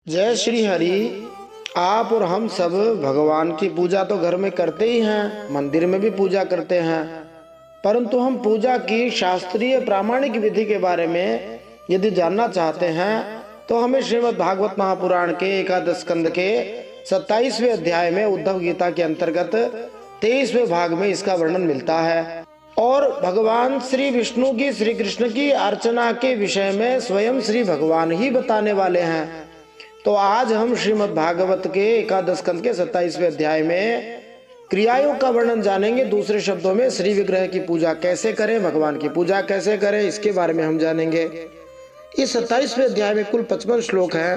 जय श्री हरि। आप और हम सब भगवान की पूजा तो घर में करते ही हैं, मंदिर में भी पूजा करते हैं, परंतु हम पूजा की शास्त्रीय प्रामाणिक विधि के बारे में यदि जानना चाहते हैं तो हमें श्रीमद् भागवत महापुराण के एकादश स्कंद के 27वें अध्याय में उद्धव गीता के अंतर्गत 23वें भाग में इसका वर्णन मिलता है। और भगवान श्री विष्णु की, श्री कृष्ण की अर्चना के विषय में स्वयं श्री भगवान ही बताने वाले हैं। तो आज हम श्रीमद् भागवत के एकादश स्कंद के 27वें अध्याय में क्रियायोग का वर्णन जानेंगे। दूसरे शब्दों में श्री विग्रह की पूजा कैसे करें, भगवान की पूजा कैसे करें, इसके बारे में हम जानेंगे। इस 27वें अध्याय में कुल 55 श्लोक हैं।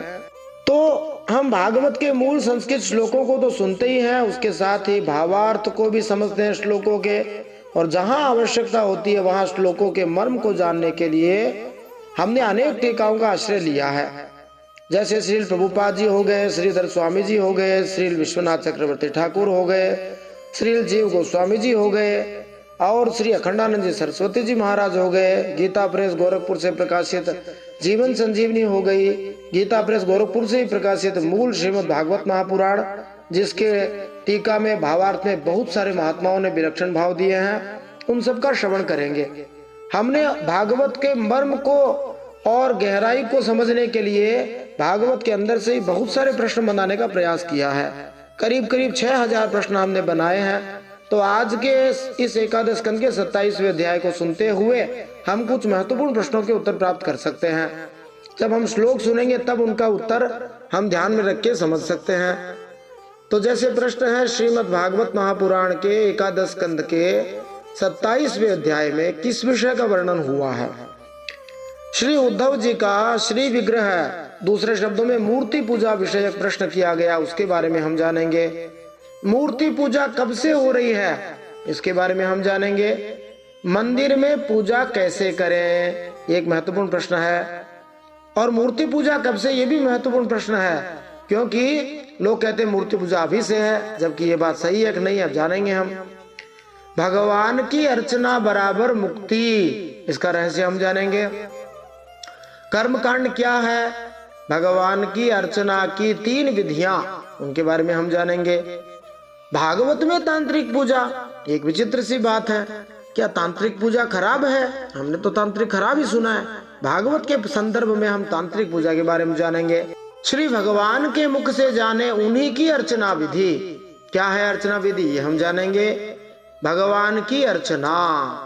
तो हम भागवत के मूल संस्कृत श्लोकों को तो सुनते ही हैं, उसके साथ ही भावार्थ को भी समझते हैं श्लोकों के, और जहां आवश्यकता होती है वहां श्लोकों के मर्म को जानने के लिए हमने अनेक टीकाओं का आश्रय लिया है। जैसे श्रील प्रभुपाद जी हो गए, श्रीधर स्वामी जी हो गए, श्रील विश्वनाथ चक्रवर्ती ठाकुर हो गए, श्रील जीव गोस्वामी जी हो गए, और श्री अखंडानंद जी सरस्वती जी महाराज हो गए। गीता प्रेस गोरखपुर से प्रकाशित जीवन संजीवनी हो गई। गीता प्रेस गोरखपुर से ही प्रकाशित मूल श्रीमद् भागवत महापुराण, जिसके टीका में भावार्थ में बहुत सारे महात्माओं ने विलक्षण भाव दिए हैं, उन सब का श्रवण करेंगे। हमने भागवत के मर्म को और गहराई को समझने के लिए भागवत के अंदर से ही बहुत सारे प्रश्न बनाने का प्रयास किया है। करीब करीब 6000 प्रश्न हमने बनाए हैं। तो आज के इस एकादश स्कंद के 27वें अध्याय को सुनते हुए हम कुछ महत्वपूर्ण प्रश्नों के उत्तर प्राप्त कर सकते हैं। जब हम श्लोक सुनेंगे तब उनका उत्तर हम ध्यान में रख के समझ सकते हैं। तो जैसे प्रश्न है, श्रीमद् भागवत महापुराण के एकादश स्कंद के 27वें अध्याय में किस विषय का वर्णन हुआ है? श्री उद्धव जी का श्री विग्रह, दूसरे शब्दों में मूर्ति पूजा विषयक प्रश्न किया गया, उसके बारे में हम जानेंगे। मूर्ति पूजा कब से हो रही है, इसके बारे में हम जानेंगे। मंदिर में पूजा कैसे करें, एक महत्वपूर्ण प्रश्न है। और मूर्ति पूजा कब से, ये भी महत्वपूर्ण प्रश्न है, क्योंकि लोग कहते हैं मूर्ति पूजा अभी से है, जबकि ये बात सही है कि नहीं, अब जानेंगे हम। भगवान की अर्चना बराबर मुक्ति, इसका रहस्य हम जानेंगे। कर्मकांड क्या है, भगवान की अर्चना की 3 विधियां, उनके बारे में हम जानेंगे। भागवत में तांत्रिक पूजा, एक विचित्र सी बात है, क्या तांत्रिक पूजा खराब है? हमने तो तांत्रिक खराब ही सुना है। भागवत के संदर्भ में हम तांत्रिक पूजा के बारे में जानेंगे। श्री भगवान के मुख से जाने उन्हीं की अर्चना विधि, क्या है अर्चना विधि, ये हम जानेंगे। भगवान की अर्चना,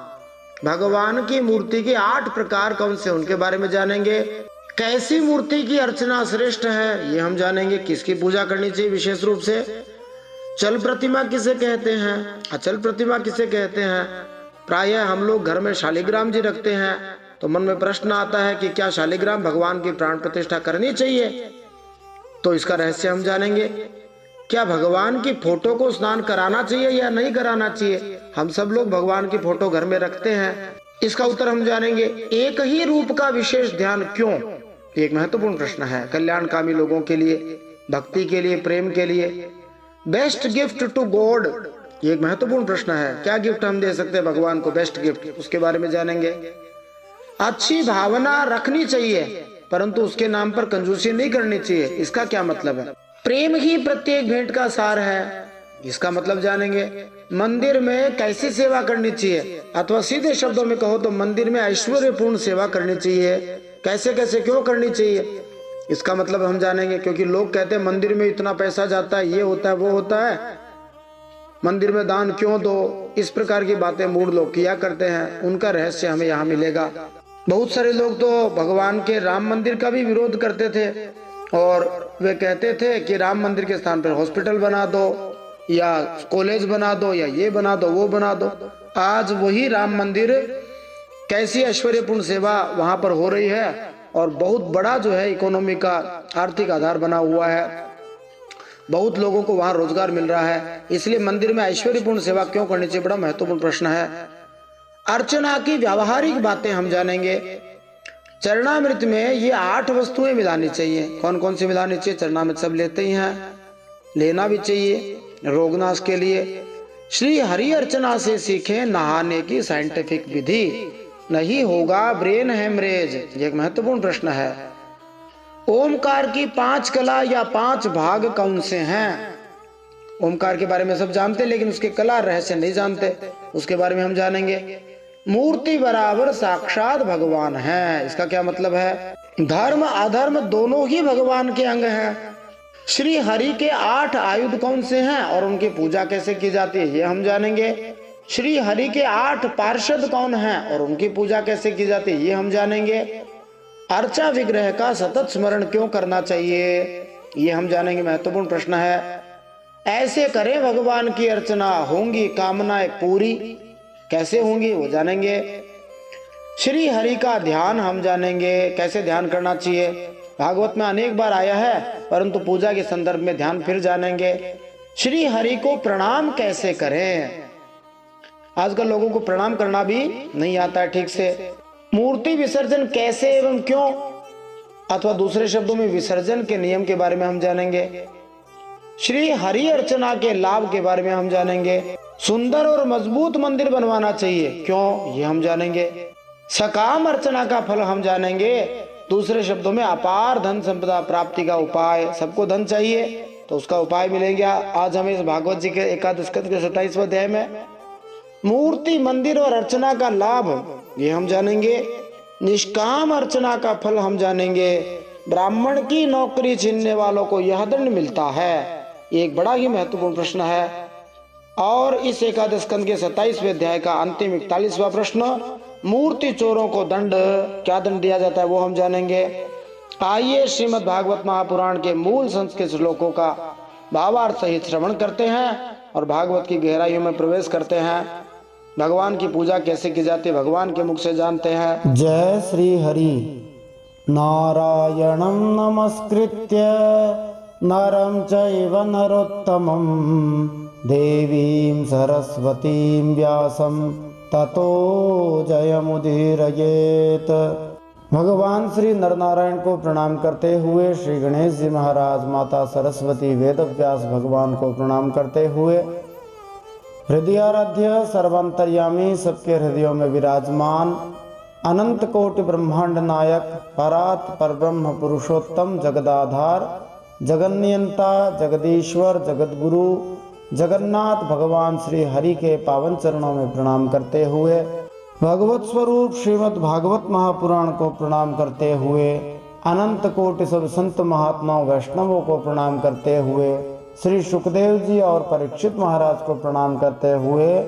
भगवान की मूर्ति के 8 प्रकार कौन से, उनके बारे में जानेंगे। कैसी मूर्ति की अर्चना श्रेष्ठ है, ये हम जानेंगे। किसकी पूजा करनी चाहिए विशेष रूप से। चल प्रतिमा किसे कहते हैं, अचल प्रतिमा किसे कहते हैं। प्रायः हम लोग घर में शालिग्राम जी रखते हैं, तो मन में प्रश्न आता है कि क्या शालिग्राम भगवान की प्राण प्रतिष्ठा करनी चाहिए, तो इसका रहस्य हम जानेंगे। क्या भगवान की फोटो को स्नान कराना चाहिए या नहीं कराना चाहिए? हम सब लोग भगवान की फोटो घर में रखते हैं, इसका उत्तर हम जानेंगे। एक ही रूप का विशेष ध्यान क्यों, एक महत्वपूर्ण प्रश्न है कल्याणकामी लोगों के लिए, भक्ति के लिए, प्रेम के लिए। बेस्ट गिफ्ट टू गॉड, ये एक महत्वपूर्ण प्रश्न है, क्या गिफ्ट हम दे सकते हैं भगवान को, बेस्ट गिफ्ट, उसके बारे में जानेंगे। अच्छी भावना रखनी चाहिए, परंतु उसके नाम पर कंजूसी नहीं करनी चाहिए, इसका क्या मतलब है। प्रेम ही प्रत्येक भेंट का सार है, इसका मतलब जानेंगे। मंदिर में कैसी सेवा करनी चाहिए, अथवा सीधे शब्दों में कहो तो मंदिर में ऐश्वर्यपूर्ण सेवा करनी चाहिए। कैसे कैसे क्यों करनी चाहिए, इसका मतलब हम जानेंगे। क्योंकि लोग कहते हैं मंदिर में इतना पैसा जाता है, ये होता है, वो होता है, मंदिर में दान क्यों दो, इस प्रकार की बातें मूढ़ लोग किया करते हैं, उनका रहस्य हमें यहाँ मिलेगा। बहुत सारे लोग तो भगवान के राम मंदिर का भी विरोध करते थे, और वे कहते थे कि राम मंदिर के स्थान पर हॉस्पिटल बना दो, या कॉलेज बना दो, या ये बना दो, वो बना दो। आज वही राम मंदिर, कैसी ऐश्वर्यपूर्ण सेवा वहां पर हो रही है, और बहुत बड़ा जो है इकोनॉमी का आर्थिक आधार बना हुआ है, बहुत लोगों को वहां रोजगार मिल रहा है। इसलिए मंदिर में ऐश्वर्यपूर्ण सेवा क्यों करनी चाहिए, बड़ा महत्वपूर्ण प्रश्न है। अर्चना की व्यावहारिक बातें हम जानेंगे। चरणामृत में ये 8 वस्तुएं मिलानी चाहिए, कौन कौन सी मिलानी चाहिए, चरणामृत सब लेते ही हैं, लेना भी चाहिए रोगनाश के लिए। श्री हरि अर्चना से सीखें नहाने की साइंटिफिक विधि, नहीं होगा ब्रेन हेमरेज, ये एक महत्वपूर्ण प्रश्न है। ओमकार की 5 कला या 5 भाग कौन से हैं? ओमकार के बारे में सब जानते, लेकिन उसके कला रहस्य नहीं जानते, उसके बारे में हम जानेंगे। मूर्ति बराबर साक्षात भगवान है, इसका क्या मतलब है? धर्म अधर्म दोनों ही भगवान के अंग हैं। श्री हरि के 8 आयुध कौन से हैं और उनकी पूजा कैसे की जाती है, ये हम जानेंगे। श्री हरि के 8 पार्षद कौन हैं और उनकी पूजा कैसे की जाती है, ये हम जानेंगे। अर्चा विग्रह का सतत स्मरण क्यों करना चाहिए, ये हम जानेंगे। महत्वपूर्ण प्रश्न है। ऐसे करें भगवान की अर्चना, होंगी कामनाएं पूरी, कैसे होंगी वो जानेंगे। श्री हरि का ध्यान हम जानेंगे, कैसे ध्यान करना चाहिए। भागवत में अनेक बार आया है, परंतु पूजा के संदर्भ में ध्यान फिर जानेंगे। श्री हरि को प्रणाम कैसे करें, आजकल लोगों को प्रणाम करना भी नहीं आता है ठीक से। मूर्ति विसर्जन कैसे एवं क्यों, अथवा दूसरे शब्दों में विसर्जन के नियम के बारे में हम जानेंगे। श्री हरि अर्चना के लाभ के बारे में हम जानेंगे। सुंदर और मजबूत मंदिर बनवाना चाहिए, क्यों, ये हम जानेंगे। सकाम अर्चना का फल हम जानेंगे। दूसरे शब्दों में अपार धन संपदा प्राप्ति का उपाय। सबको धन चाहिए तो उसका उपाय मिलेंगे। आज हम इस भागवत जी के एकादश स्कंद के 27वें अध्याय में मूर्ति मंदिर और अर्चना का लाभ ये हम जानेंगे। निष्काम अर्चना का फल हम जानेंगे। ब्राह्मण की नौकरी छीनने वालों को यह दंड मिलता है, ये एक बड़ा ही महत्वपूर्ण प्रश्न है। और इस एकादश स्कंद के 27वें अध्याय का अंतिम 41वां प्रश्न, मूर्ति चोरों को दंड, क्या दंड दिया जाता है, वो हम जानेंगे। आइए श्रीमद् भागवत महापुराण के मूल संस्कृत श्लोकों का भावार्थ सहित श्रवण करते हैं और भागवत की गहराइयों में प्रवेश करते हैं। भगवान की पूजा कैसे की जाती है, भगवान के मुख से जानते हैं। जय श्री हरि। नारायणं नमस्कृत्य नरं चैव नरोत्तमं देवीं सरस्वतीं व्यासं ततो जयमुदीरयेत। भगवान श्री नरनारायण को प्रणाम करते हुए, श्री गणेश जी महाराज, माता सरस्वती, वेद व्यास भगवान को प्रणाम करते हुए, हृदयाराध्य सर्वांतर्यामी, सबके हृदयों में विराजमान, अनंत कोटि ब्रह्मांड नायक, परात् परब्रह्म पुरुषोत्तम, जगदाधार, जगन्नियंता, जगदीश्वर, जगदगुरु, जगन्नाथ भगवान श्री हरि के पावन चरणों में प्रणाम करते हुए, भगवत स्वरूप श्रीमद् भागवत महापुराण को प्रणाम करते हुए, अनंत कोटि सब संत महात्माओं वैष्णवों को प्रणाम करते हुए, श्री सुखदेव जी और परीक्षित महाराज को प्रणाम करते हुए,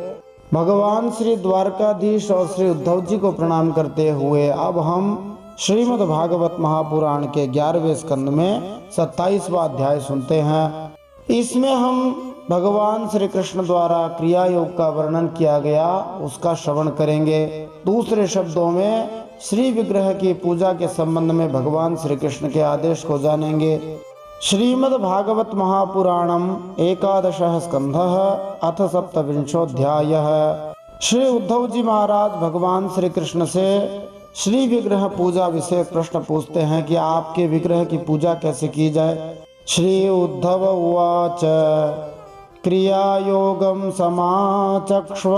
भगवान श्री द्वारकाधीश और श्री उद्धव जी को प्रणाम करते हुए, अब हम श्रीमद् भागवत महापुराण के 11वें स्कंद में 27वां अध्याय सुनते हैं। इसमें हम भगवान श्री कृष्ण द्वारा क्रिया योग का वर्णन किया गया उसका श्रवण करेंगे। दूसरे शब्दों में श्री विग्रह की पूजा के संबंध में भगवान श्री कृष्ण के आदेश को जानेंगे। श्रीमद् भागवत महापुराणम एकादशः स्कंधः अथ 27वाध्यायः। श्री उद्धव जी महाराज भगवान श्री कृष्ण से श्री विग्रह पूजा विषय प्रश्न पूछते हैं कि आपके विग्रह की पूजा कैसे की जाए। श्री उद्धव उवाच क्रिया योगम समाचक्ष्व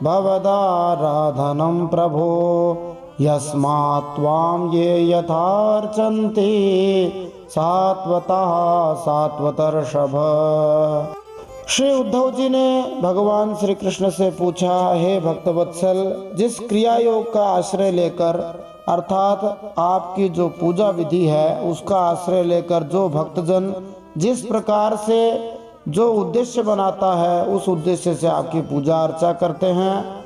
भवदाराधनं प्रभो यस्मात् त्वां ये यथार्चन्ति सात्वतः सात्वतर्षभ। श्री उद्धव जी ने भगवान श्री कृष्ण से पूछा, हे भक्तवत्सल, जिस क्रिया योग का आश्रय लेकर अर्थात आपकी जो पूजा विधि है उसका आश्रय लेकर जो भक्तजन जिस प्रकार से जो उद्देश्य बनाता है उस उद्देश्य से आपकी पूजा अर्चा करते हैं,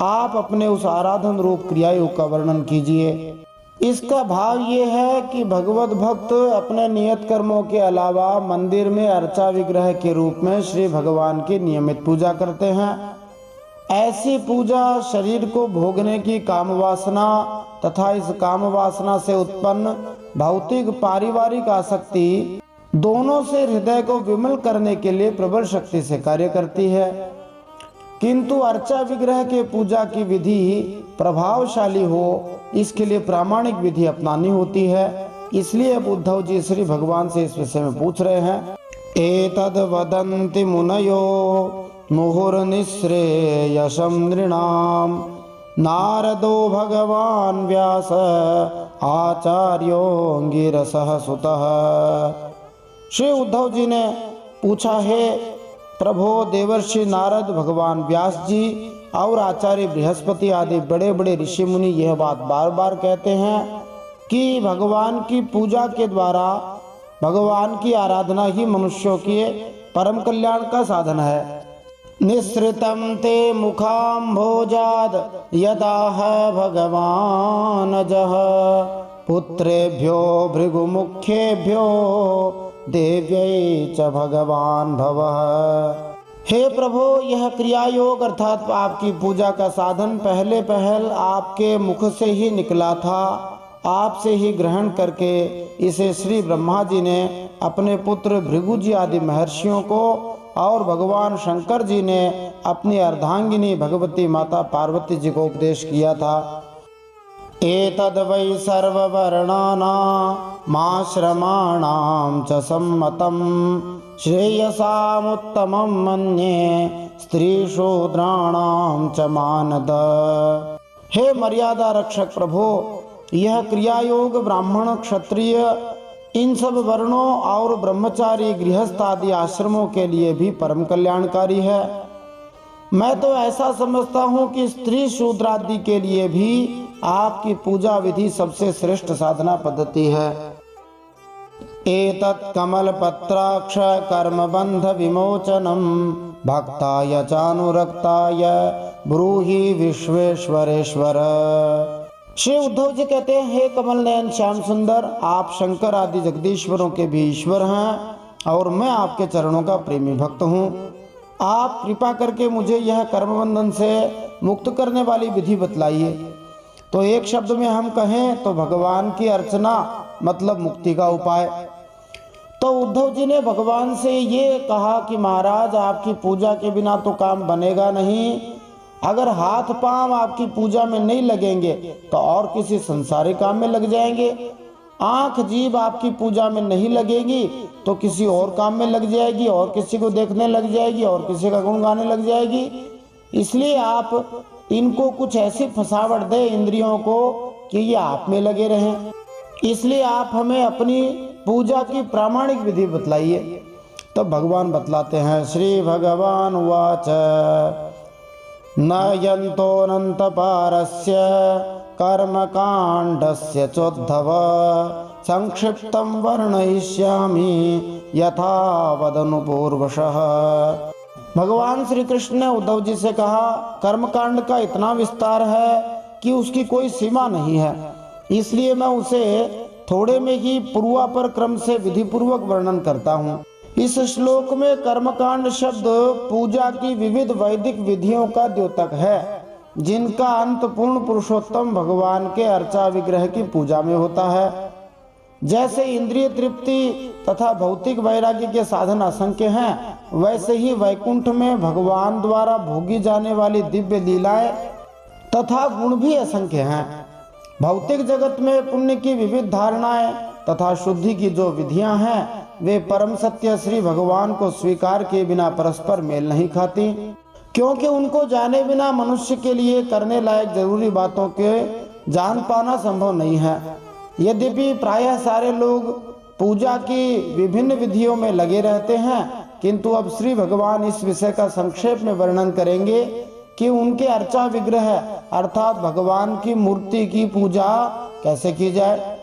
आप अपने उस आराधन रूप क्रिया योग का वर्णन कीजिए। इसका भाव ये है कि भगवत भक्त अपने नियत कर्मों के अलावा मंदिर में अर्चा विग्रह के रूप में श्री भगवान की नियमित पूजा करते हैं। ऐसी पूजा शरीर को भोगने की काम वासना तथा इस काम वासना से उत्पन्न भौतिक पारिवारिक आसक्ति दोनों से हृदय को विमल करने के लिए प्रबल शक्ति से कार्य करती है। किंतु अर्चा विग्रह के पूजा की विधि प्रभावशाली हो इसके लिए प्रामाणिक विधि अपनानी होती है। इसलिए अब उद्धव जी श्री भगवान से इस विषय में पूछ रहे हैं। एतद् वदन्ति मुनयो मुहुर्निःश्रेयसं नृणां नारदो भगवान् व्यास आचार्योऽङ्गिरसः सुतः। श्री उद्धव जी ने पूछा, हे प्रभो, देवर्षि नारद, भगवान व्यास जी और आचार्य बृहस्पति आदि बड़े बड़े ऋषि मुनि यह बात बार बार कहते हैं कि भगवान की पूजा के द्वारा भगवान की आराधना ही मनुष्यों के परम कल्याण का साधन है। निःसृतं ते मुखाम्भोजाद् यदाह भगवानजः पुत्रेभ्यो भृगुमुखेभ्यो देव्यै च भगवान भवः। हे प्रभु, यह क्रिया योग अर्थात आपकी पूजा का साधन पहले पहल आपके मुख से ही निकला था। आपसे ही ग्रहण करके इसे श्री ब्रह्मा जी ने अपने पुत्र भृगु जी आदि महर्षियों को और भगवान शंकर जी ने अपनी अर्धांगिनी भगवती माता पार्वती जी को उपदेश किया था। एतद् वै सर्ववर्णानामाश्रमाणां च सम्मतं श्रेयसामुत्तमं मन्ये स्त्रीशूद्राणां च मानद। हे मर्यादा रक्षक प्रभु, यह क्रिया योग ब्राह्मण, क्षत्रिय, इन सब वर्णों और ब्रह्मचारी, गृहस्थ आदि आश्रमों के लिए भी परम कल्याणकारी है। मैं तो ऐसा समझता हूँ कि स्त्री शूद्र आदि के लिए भी आपकी पूजा विधि सबसे श्रेष्ठ साधना पद्धति है। एतत् कमल पत्राक्ष कर्म बंध विमोचनम भक्ताय चानुरक्ताय ब्रूहि विश्वेश्वरेश्वर। श्री उद्धव जी कहते हैं, हे कमल नयन श्याम सुंदर, आप शंकर आदि जगदीश्वरों के भी ईश्वर हैं और मैं आपके चरणों का प्रेमी भक्त हूँ। आप कृपा करके मुझे यह कर्म बंधन से मुक्त करने वाली विधि बतलाइए। तो एक शब्द में हम कहें तो भगवान की अर्चना मतलब मुक्ति का उपाय। तो उद्धव जी ने भगवान से ये कहा कि महाराज, आपकी पूजा के बिना तो काम बनेगा नहीं। अगर हाथ पांव आपकी पूजा में नहीं लगेंगे तो और किसी संसारिक काम में लग जाएंगे। आंख जीभ आपकी पूजा में नहीं लगेगी तो किसी और काम में लग जाएगी, और किसी को देखने लग जाएगी, और किसी का गुण गाने लग जाएगी। इसलिए आप इनको कुछ ऐसी फंसावट दे इंद्रियों को कि ये आप में लगे रहें। इसलिए आप हमें अपनी पूजा की प्रामाणिक विधि बतलाइए। तो भगवान बतलाते हैं, श्री भगवान उवाच न यन्तोऽनन्तपारस्य कर्मकाण्डस्य चोद्धव संक्षिप्तं वर्णयिष्यामि यथा वदनुपूर्वशः। भगवान श्री कृष्ण ने उद्धव जी से कहा, कर्मकांड का इतना विस्तार है कि उसकी कोई सीमा नहीं है, इसलिए मैं उसे थोड़े में ही पूर्वापर क्रम से विधि पूर्वक वर्णन करता हूँ। इस श्लोक में कर्मकांड शब्द पूजा की विविध वैदिक विधियों का द्योतक है, जिनका अंत पूर्ण पुरुषोत्तम भगवान के अर्चा विग्रह की पूजा में होता है। जैसे इंद्रिय तृप्ति तथा भौतिक वैराग्य के साधन असंख्य हैं, वैसे ही वैकुंठ में भगवान द्वारा भोगी जाने वाली दिव्य लीलाएं तथा गुण भी असंख्य हैं। भौतिक जगत में पुण्य की विविध धारणाएं तथा शुद्धि की जो विधियां हैं, वे परम सत्य श्री भगवान को स्वीकार किए बिना परस्पर मेल नहीं खाती, क्योंकि उनको जाने बिना मनुष्य के लिए करने लायक जरूरी बातों के जान पाना संभव नहीं है। यद्यपि प्रायः सारे लोग पूजा की विभिन्न विधियों में लगे रहते हैं, किंतु अब श्री भगवान इस विषय का संक्षेप में वर्णन करेंगे कि उनके अर्चा विग्रह अर्थात भगवान की मूर्ति की पूजा कैसे की जाए।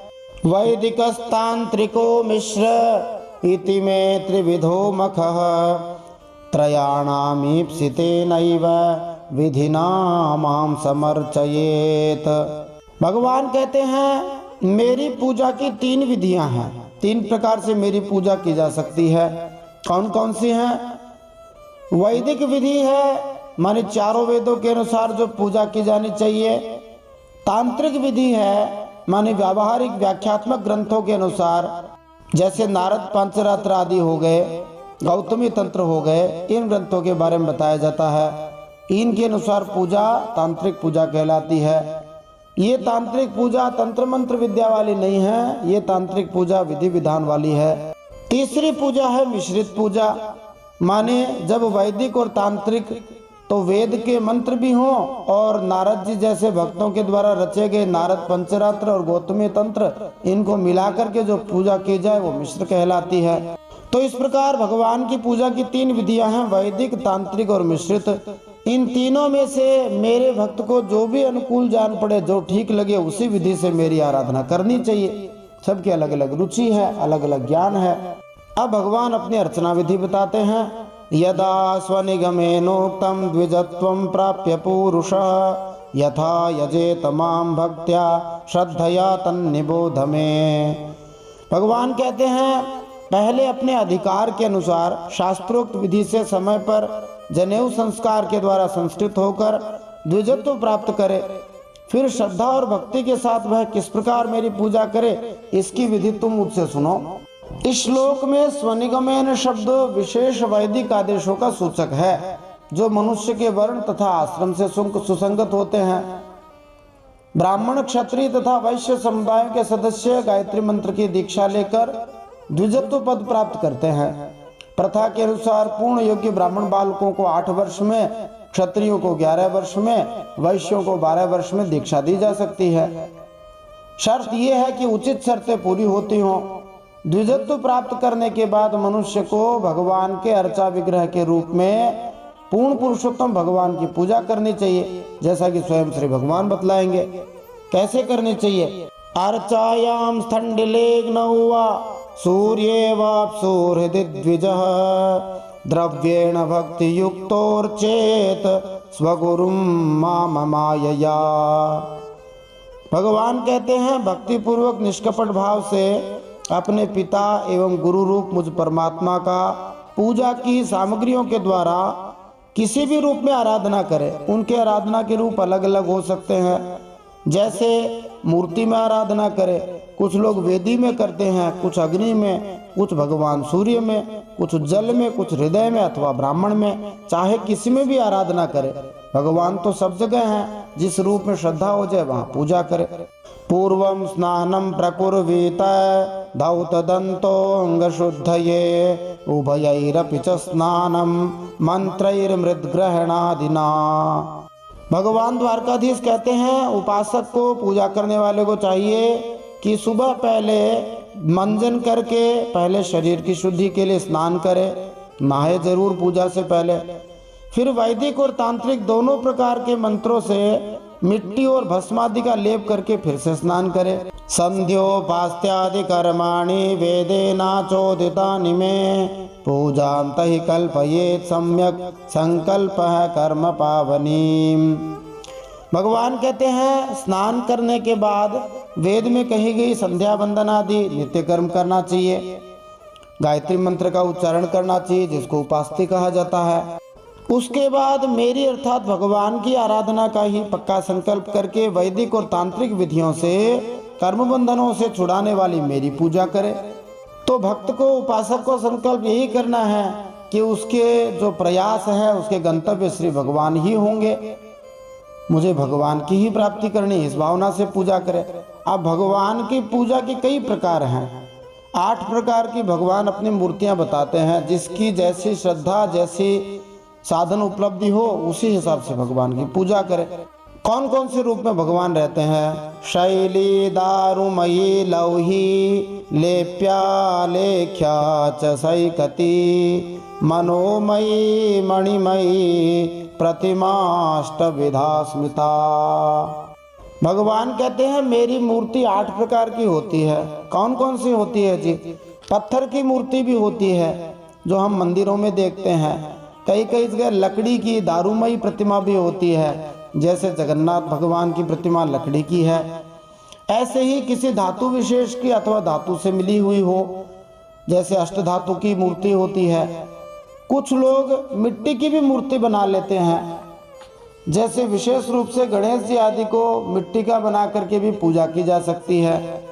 वैदिकस्तांत्रिको मिश्र इति मे त्रिविधो मखः त्रयाणामीप्सितेनैव विधिना मां समर्चयेत। भगवान कहते हैं, मेरी पूजा की 3 विधियां हैं, 3 प्रकार से मेरी पूजा की जा सकती है। कौन कौन सी हैं? वैदिक विधि है, माने चारों वेदों के अनुसार जो पूजा की जानी चाहिए। तांत्रिक विधि है, माने व्यावहारिक व्याख्यात्मक ग्रंथों के अनुसार, जैसे नारद पंचरात्र आदि हो गए, गौतमी तंत्र हो गए, इन ग्रंथों के बारे में बताया जाता है। इनके अनुसार पूजा तांत्रिक पूजा कहलाती है। ये तांत्रिक पूजा तंत्र मंत्र विद्या वाली नहीं है, ये तांत्रिक पूजा विधि विधान वाली है। तीसरी पूजा है मिश्रित पूजा, माने जब वैदिक और तांत्रिक तो वेद के मंत्र भी हों और नारद जी जैसे भक्तों के द्वारा रचे गए नारद पंचरात्र और गौतमी तंत्र, इनको मिलाकर के जो पूजा की जाए वो मिश्र कहलाती है। तो इस प्रकार भगवान की पूजा की 3 विधियां हैं, वैदिक, तांत्रिक और मिश्रित। इन तीनों में से मेरे भक्त को जो भी अनुकूल जान पड़े, जो ठीक लगे, उसी विधि से मेरी आराधना करनी चाहिए। सबकी अलग अलग रुचि है, अलग अलग ज्ञान है। अब भगवान अपनी अर्चना विधि बताते हैं। यदा स्वनिगमेनोक्तं द्विजत्वं प्राप्य पुरुषः यथा यजेत मां भक्त्या श्रद्धया तन्निबोध मे। भगवान कहते हैं, पहले अपने अधिकार के अनुसार शास्त्रोक्त विधि से समय पर जनेऊ संस्कार के द्वारा संस्कृत होकर द्विजत्व प्राप्त करे, फिर श्रद्धा और भक्ति के साथ वह किस प्रकार मेरी पूजा करे, इसकी विधि तुम मुझसे सुनो। इस श्लोक में स्वनिगमेन शब्द विशेष वैदिक आदेशों का सूचक है, जो मनुष्य के वर्ण तथा आश्रम से सुसंगत होते हैं। ब्राह्मण, क्षत्रिय तथा वैश्य समुदायों के सदस्य गायत्री मंत्र की दीक्षा लेकर द्विजत्व पद प्राप्त करते हैं। प्रथा के अनुसार पूर्ण योग्य ब्राह्मण बालकों को 8 वर्ष में, क्षत्रियों को 11 वर्ष में, वैश्यों को 12 वर्ष में दीक्षा दी जा सकती है। शर्त यह है कि उचित शर्तें पूरी होती हों। द्विजत्व प्राप्त करने के बाद मनुष्य को भगवान के अर्चा विग्रह के रूप में पूर्ण पुरुषोत्तम भगवान की पूजा करनी चाहिए, जैसा कि स्वयं श्री भगवान बतलाएंगे कैसे करनी चाहिए। अर्चायाम स्थंडिलेग्नौवा सूर्ये वाप्सुहृदि द्विजः द्रव्येण भक्ति युक्तोर्चेत स्वगुरुं माममायया। भगवान कहते हैं, भक्ति पूर्वक निष्कपट भाव से अपने पिता एवं गुरु रूप मुझ परमात्मा का पूजा की सामग्रियों के द्वारा किसी भी रूप में आराधना करें। उनके आराधना के रूप अलग अलग हो सकते हैं, जैसे मूर्ति में आराधना करें, कुछ लोग वेदी में करते हैं, कुछ अग्नि में, कुछ भगवान सूर्य में, कुछ जल में, कुछ हृदय में अथवा ब्राह्मण में, चाहे किसी में भी आराधना करें। भगवान तो सब जगह हैं, जिस रूप में श्रद्धा हो जाए वहाँ पूजा करें। पूर्वं स्नानं प्रकुर्वीत धौतदन्तोऽङ्गशुद्धये उभयैरपि च स्नानं मंत्रैर्मृद्ग्रहणादिना। भगवान द्वारकाधीश कहते हैं, उपासक को, पूजा करने वाले को चाहिए कि सुबह पहले मंजन करके पहले शरीर की शुद्धि के लिए स्नान करे, नहाए जरूर पूजा से पहले। फिर वैदिक और तांत्रिक दोनों प्रकार के मंत्रों से मिट्टी और भस्मादि का लेप करके फिर से स्नान करे। संध्योपास्त्यादि कर्माणि वेदेनाचोदितानि मे पूजान्तहि कल्पयेत् सम्यक संकल्पः कर्म पावनी। भगवान कहते हैं, स्नान करने के बाद वेद में कही गई संध्या वंदन आदि नित्य कर्म करना चाहिए, गायत्री मंत्र का उच्चारण करना चाहिए, जिसको उपास्ति कहा जाता है। उसके बाद मेरी अर्थात भगवान की आराधना का ही पक्का संकल्प करके वैदिक और तांत्रिक विधियों से, कर्म बंधनों से छुड़ाने वाली मेरी पूजा करे। तो भक्त को, उपासक को संकल्प यही करना है कि उसके जो प्रयास है, उसके गंतव्य श्री भगवान ही होंगे, मुझे भगवान की ही प्राप्ति करनी, इस भावना से पूजा करे। अब भगवान की पूजा के कई प्रकार हैं, 8 प्रकार की भगवान अपनी मूर्तियां बताते हैं। जिसकी जैसी श्रद्धा, जैसी साधन उपलब्धि हो, उसी हिसाब से भगवान की पूजा करें। कौन कौन से रूप में भगवान रहते हैं? शैली दारुमयी लौही लेप्या लेख्या च सैकती मनोमयी मणिमयी प्रतिमाष्टविधा स्मिता। भगवान कहते हैं, मेरी मूर्ति 8 प्रकार की होती है। कौन कौन सी होती है जी? पत्थर की मूर्ति भी होती है, जो हम मंदिरों में देखते हैं। कई कई जगह लकड़ी की दारुमयी प्रतिमा भी होती है, जैसे जगन्नाथ भगवान की प्रतिमा लकड़ी की है। ऐसे ही किसी धातु विशेष की अथवा धातु से मिली हुई हो, जैसे अष्टधातु की मूर्ति होती है। कुछ लोग मिट्टी की भी मूर्ति बना लेते हैं, जैसे विशेष रूप से गणेश जी आदि को मिट्टी का बना करके भी पूजा की जा सकती है।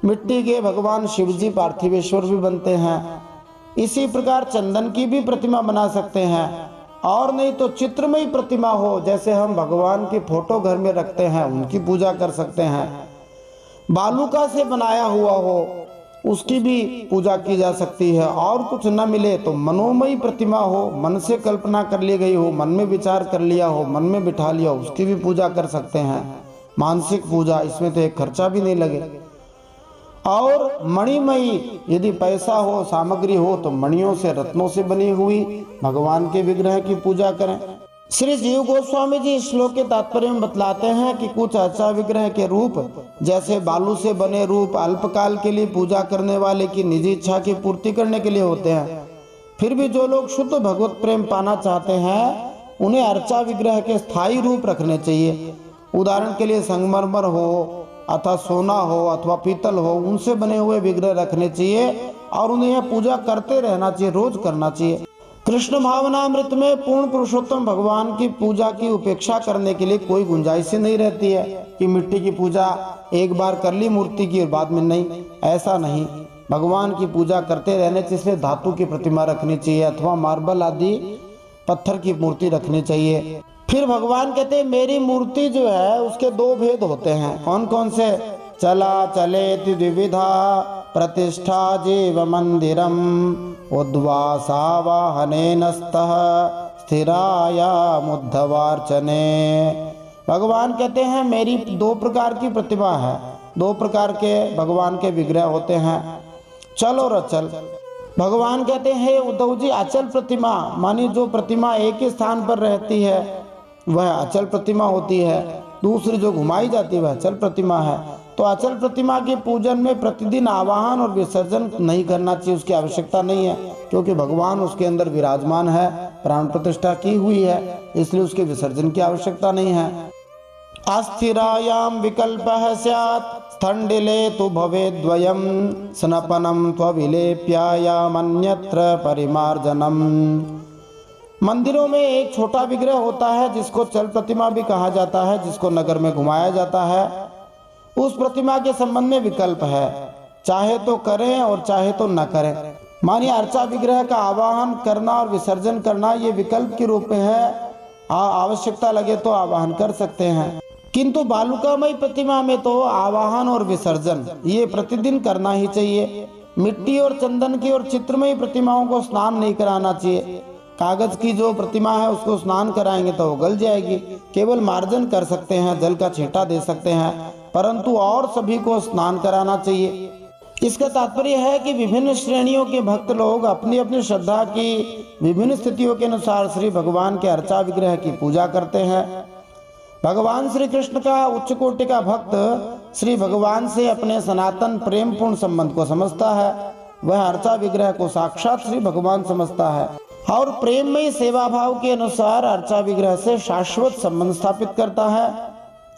मिट्टी के भगवान शिव जी, पार्थिवेश्वर भी बनते हैं। इसी प्रकार चंदन की भी प्रतिमा बना सकते हैं, और नहीं तो चित्रमयी प्रतिमा हो, जैसे हम भगवान की फोटो घर में रखते हैं, उनकी पूजा कर सकते हैं। बालूका से बनाया हुआ हो, उसकी भी पूजा की जा सकती है। और कुछ न मिले तो मनोमयी प्रतिमा हो, मन से कल्पना कर ली गई हो, मन में विचार कर लिया हो, मन में बिठा लिया हो, उसकी भी पूजा कर सकते हैं। मानसिक पूजा, इसमें तो एक खर्चा भी नहीं लगे। और मणिमयी, यदि पैसा हो, सामग्री हो, तो मणियों से, रत्नों से बनी हुई भगवान के विग्रह की पूजा करें। श्री जीव गोस्वामी जी इस श्लोक के तात्पर्य में बतलाते हैं कि कुछ अर्चा विग्रह के रूप, जैसे बालू से बने रूप, अल्पकाल के लिए पूजा करने वाले की निजी इच्छा की पूर्ति करने के लिए होते हैं। फिर भी जो लोग शुद्ध भगवत प्रेम पाना चाहते हैं, उन्हें अर्चा विग्रह के स्थायी रूप रखने चाहिए। उदाहरण के लिए संगमरमर हो अथवा सोना हो अथवा पीतल हो, उनसे बने हुए विग्रह रखने चाहिए और उन्हें यह पूजा करते रहना चाहिए, रोज करना चाहिए। कृष्ण भावनामृत में पूर्ण पुरुषोत्तम भगवान की पूजा की उपेक्षा करने के लिए कोई गुंजाइश नहीं रहती है कि मिट्टी की पूजा एक बार कर ली मूर्ति की और बाद में नहीं, ऐसा नहीं। भगवान की पूजा करते रहने से इसलिए धातु की प्रतिमा रखनी चाहिए अथवा मार्बल आदि पत्थर की मूर्ति रखनी चाहिए। फिर भगवान कहते हैं मेरी मूर्ति जो है उसके दो भेद होते हैं। कौन कौन से? चला चलेति द्विविधा प्रतिष्ठा जीव मंदिरम उद्वासावाहनेन स्तः स्थिराया मुद्धवार्चने। भगवान कहते हैं मेरी दो प्रकार की प्रतिमा है, दो प्रकार के भगवान के विग्रह होते हैं, चल और अचल। भगवान कहते हैं उद्धव जी, अचल प्रतिमा मानी जो प्रतिमा एक ही स्थान पर रहती है वह अचल प्रतिमा होती है, दूसरी जो घुमाई जाती है वह अचल प्रतिमा है। तो अचल प्रतिमा के पूजन में प्रतिदिन आवाहन और विसर्जन नहीं करना चाहिए, उसकी आवश्यकता नहीं है, क्योंकि भगवान उसके अंदर विराजमान है, प्राण प्रतिष्ठा की हुई है, इसलिए उसके विसर्जन की आवश्यकता नहीं है। अस्थिरायाम विकल्पः स्यात् स्थंडिले तु भवेद्वयम् स्नपनम त्वविलेप्यायामन्यत्र परिमार्जनम। मंदिरों में एक छोटा विग्रह होता है जिसको चल प्रतिमा भी कहा जाता है, जिसको नगर में घुमाया जाता है। उस प्रतिमा के संबंध में विकल्प है, चाहे तो करें और चाहे तो न करें। मानिए अर्चा विग्रह का आवाहन करना और विसर्जन करना ये विकल्प के रूप में है, आवश्यकता लगे तो आवाहन कर सकते हैं। किंतु बालुकामयी प्रतिमा में तो आवाहन और विसर्जन ये प्रतिदिन करना ही चाहिए। मिट्टी और चंदन की और चित्रमयी प्रतिमाओं को स्नान नहीं कराना चाहिए। कागज की जो प्रतिमा है उसको स्नान कराएंगे तो वो गल जाएगी, केवल मार्जन कर सकते हैं, जल का छींटा दे सकते हैं, परंतु और सभी को स्नान कराना चाहिए। इसका तात्पर्य है कि विभिन्न श्रेणियों के भक्त लोग अपनी अपनी श्रद्धा की विभिन्न स्थितियों के अनुसार श्री भगवान के अर्चा विग्रह की पूजा करते हैं। भगवान श्री कृष्ण का उच्च कोटि का भक्त श्री भगवान से अपने सनातन प्रेम पूर्ण संबंध को समझता है, वह अर्चा विग्रह को साक्षात श्री भगवान समझता है और प्रेममयी सेवा भाव के अनुसार अर्चा विग्रह से शाश्वत संबंध स्थापित करता है।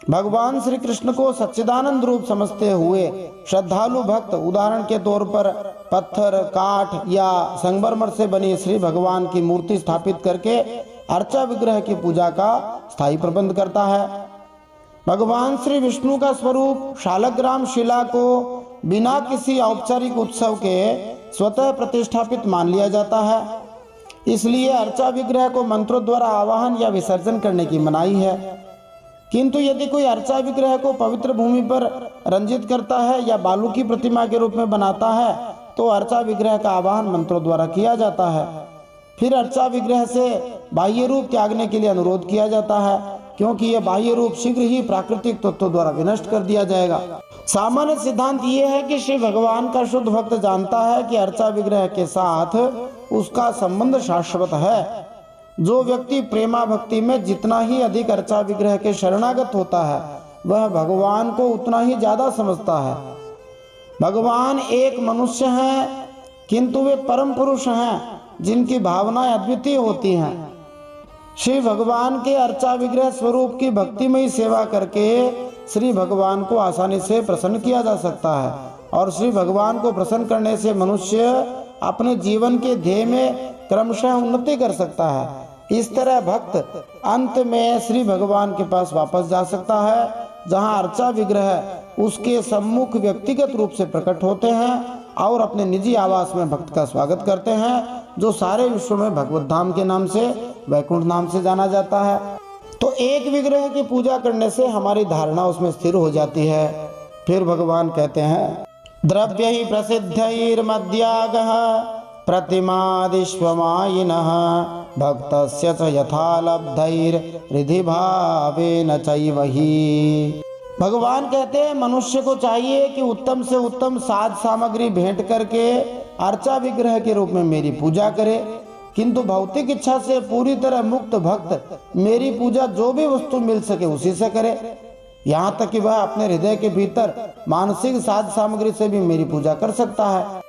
भगवान श्री कृष्ण को सच्चिदानंद रूप समझते हुए श्रद्धालु भक्त उदाहरण के तौर पर पत्थर, काठ या संगमरमर से बनी श्री भगवान की मूर्ति स्थापित करके अर्चा विग्रह की पूजा का स्थायी प्रबंध करता है। भगवान श्री विष्णु का स्वरूप शालग्राम शिला को बिना किसी औपचारिक उत्सव के स्वतः प्रतिष्ठापित मान लिया जाता है, इसलिए अर्चा विग्रह को मंत्रों द्वारा आवाहन या विसर्जन करने की मनाही है। किंतु यदि कोई अर्चा विग्रह को पवित्र भूमि पर रंजित करता है या बालू की प्रतिमा के रूप में बनाता है तो अर्चा विग्रह का आवाहन मंत्रों द्वारा किया जाता है। फिर अर्चा विग्रह से बाह्य रूप त्यागने के लिए अनुरोध किया जाता है, क्योंकि यह बाह्य रूप शीघ्र ही प्राकृतिक तत्वों द्वारा विनष्ट कर दिया जाएगा। सामान्य सिद्धांत ये है कि श्री भगवान का शुद्ध भक्त जानता है कि अर्चा विग्रह के साथ उसका संबंध शाश्वत है। जो व्यक्ति प्रेमा भक्ति में जितना ही अधिक अर्चा विग्रह के शरणागत होता है वह भगवान को उतना ही ज्यादा समझता है। भगवान एक मनुष्य हैं, किंतु वे परम पुरुष हैं जिनकी भावनाएं अद्वितीय होती हैं। श्री भगवान के अर्चा विग्रह स्वरूप की भक्तिमयी सेवा करके श्री भगवान को आसानी से प्रसन्न किया जा सकता है और श्री भगवान को प्रसन्न करने से मनुष्य अपने जीवन के ध्येय में क्रमशः उन्नति कर सकता है। इस तरह भक्त अंत में श्री भगवान के पास वापस जा सकता है, जहां अर्चा विग्रह उसके सम्मुख व्यक्तिगत रूप से प्रकट होते हैं और अपने निजी आवास में भक्त का स्वागत करते हैं, जो सारे विश्व में भगवत धाम के नाम से, वैकुंठ नाम से जाना जाता है। तो एक विग्रह की पूजा करने से हमारी धारणा उसमें स्थिर हो जाती है। फिर भगवान कहते हैं द्रव्यैः प्रसिद्धैर्मद्यागः प्रतिमादिष्वमायिनः भक्तस्य च यथा लब्धैर्हृदि भावेन चैव हि। भगवान कहते हैं मनुष्य को चाहिए कि उत्तम से उत्तम साज सामग्री भेंट करके अर्चा विग्रह के रूप में मेरी पूजा करे, किंतु भौतिक इच्छा से पूरी तरह मुक्त भक्त मेरी पूजा जो भी वस्तु मिल सके उसी से करे, यहाँ तक कि वह अपने हृदय के भीतर मानसिक साज सामग्री से भी मेरी पूजा कर सकता है।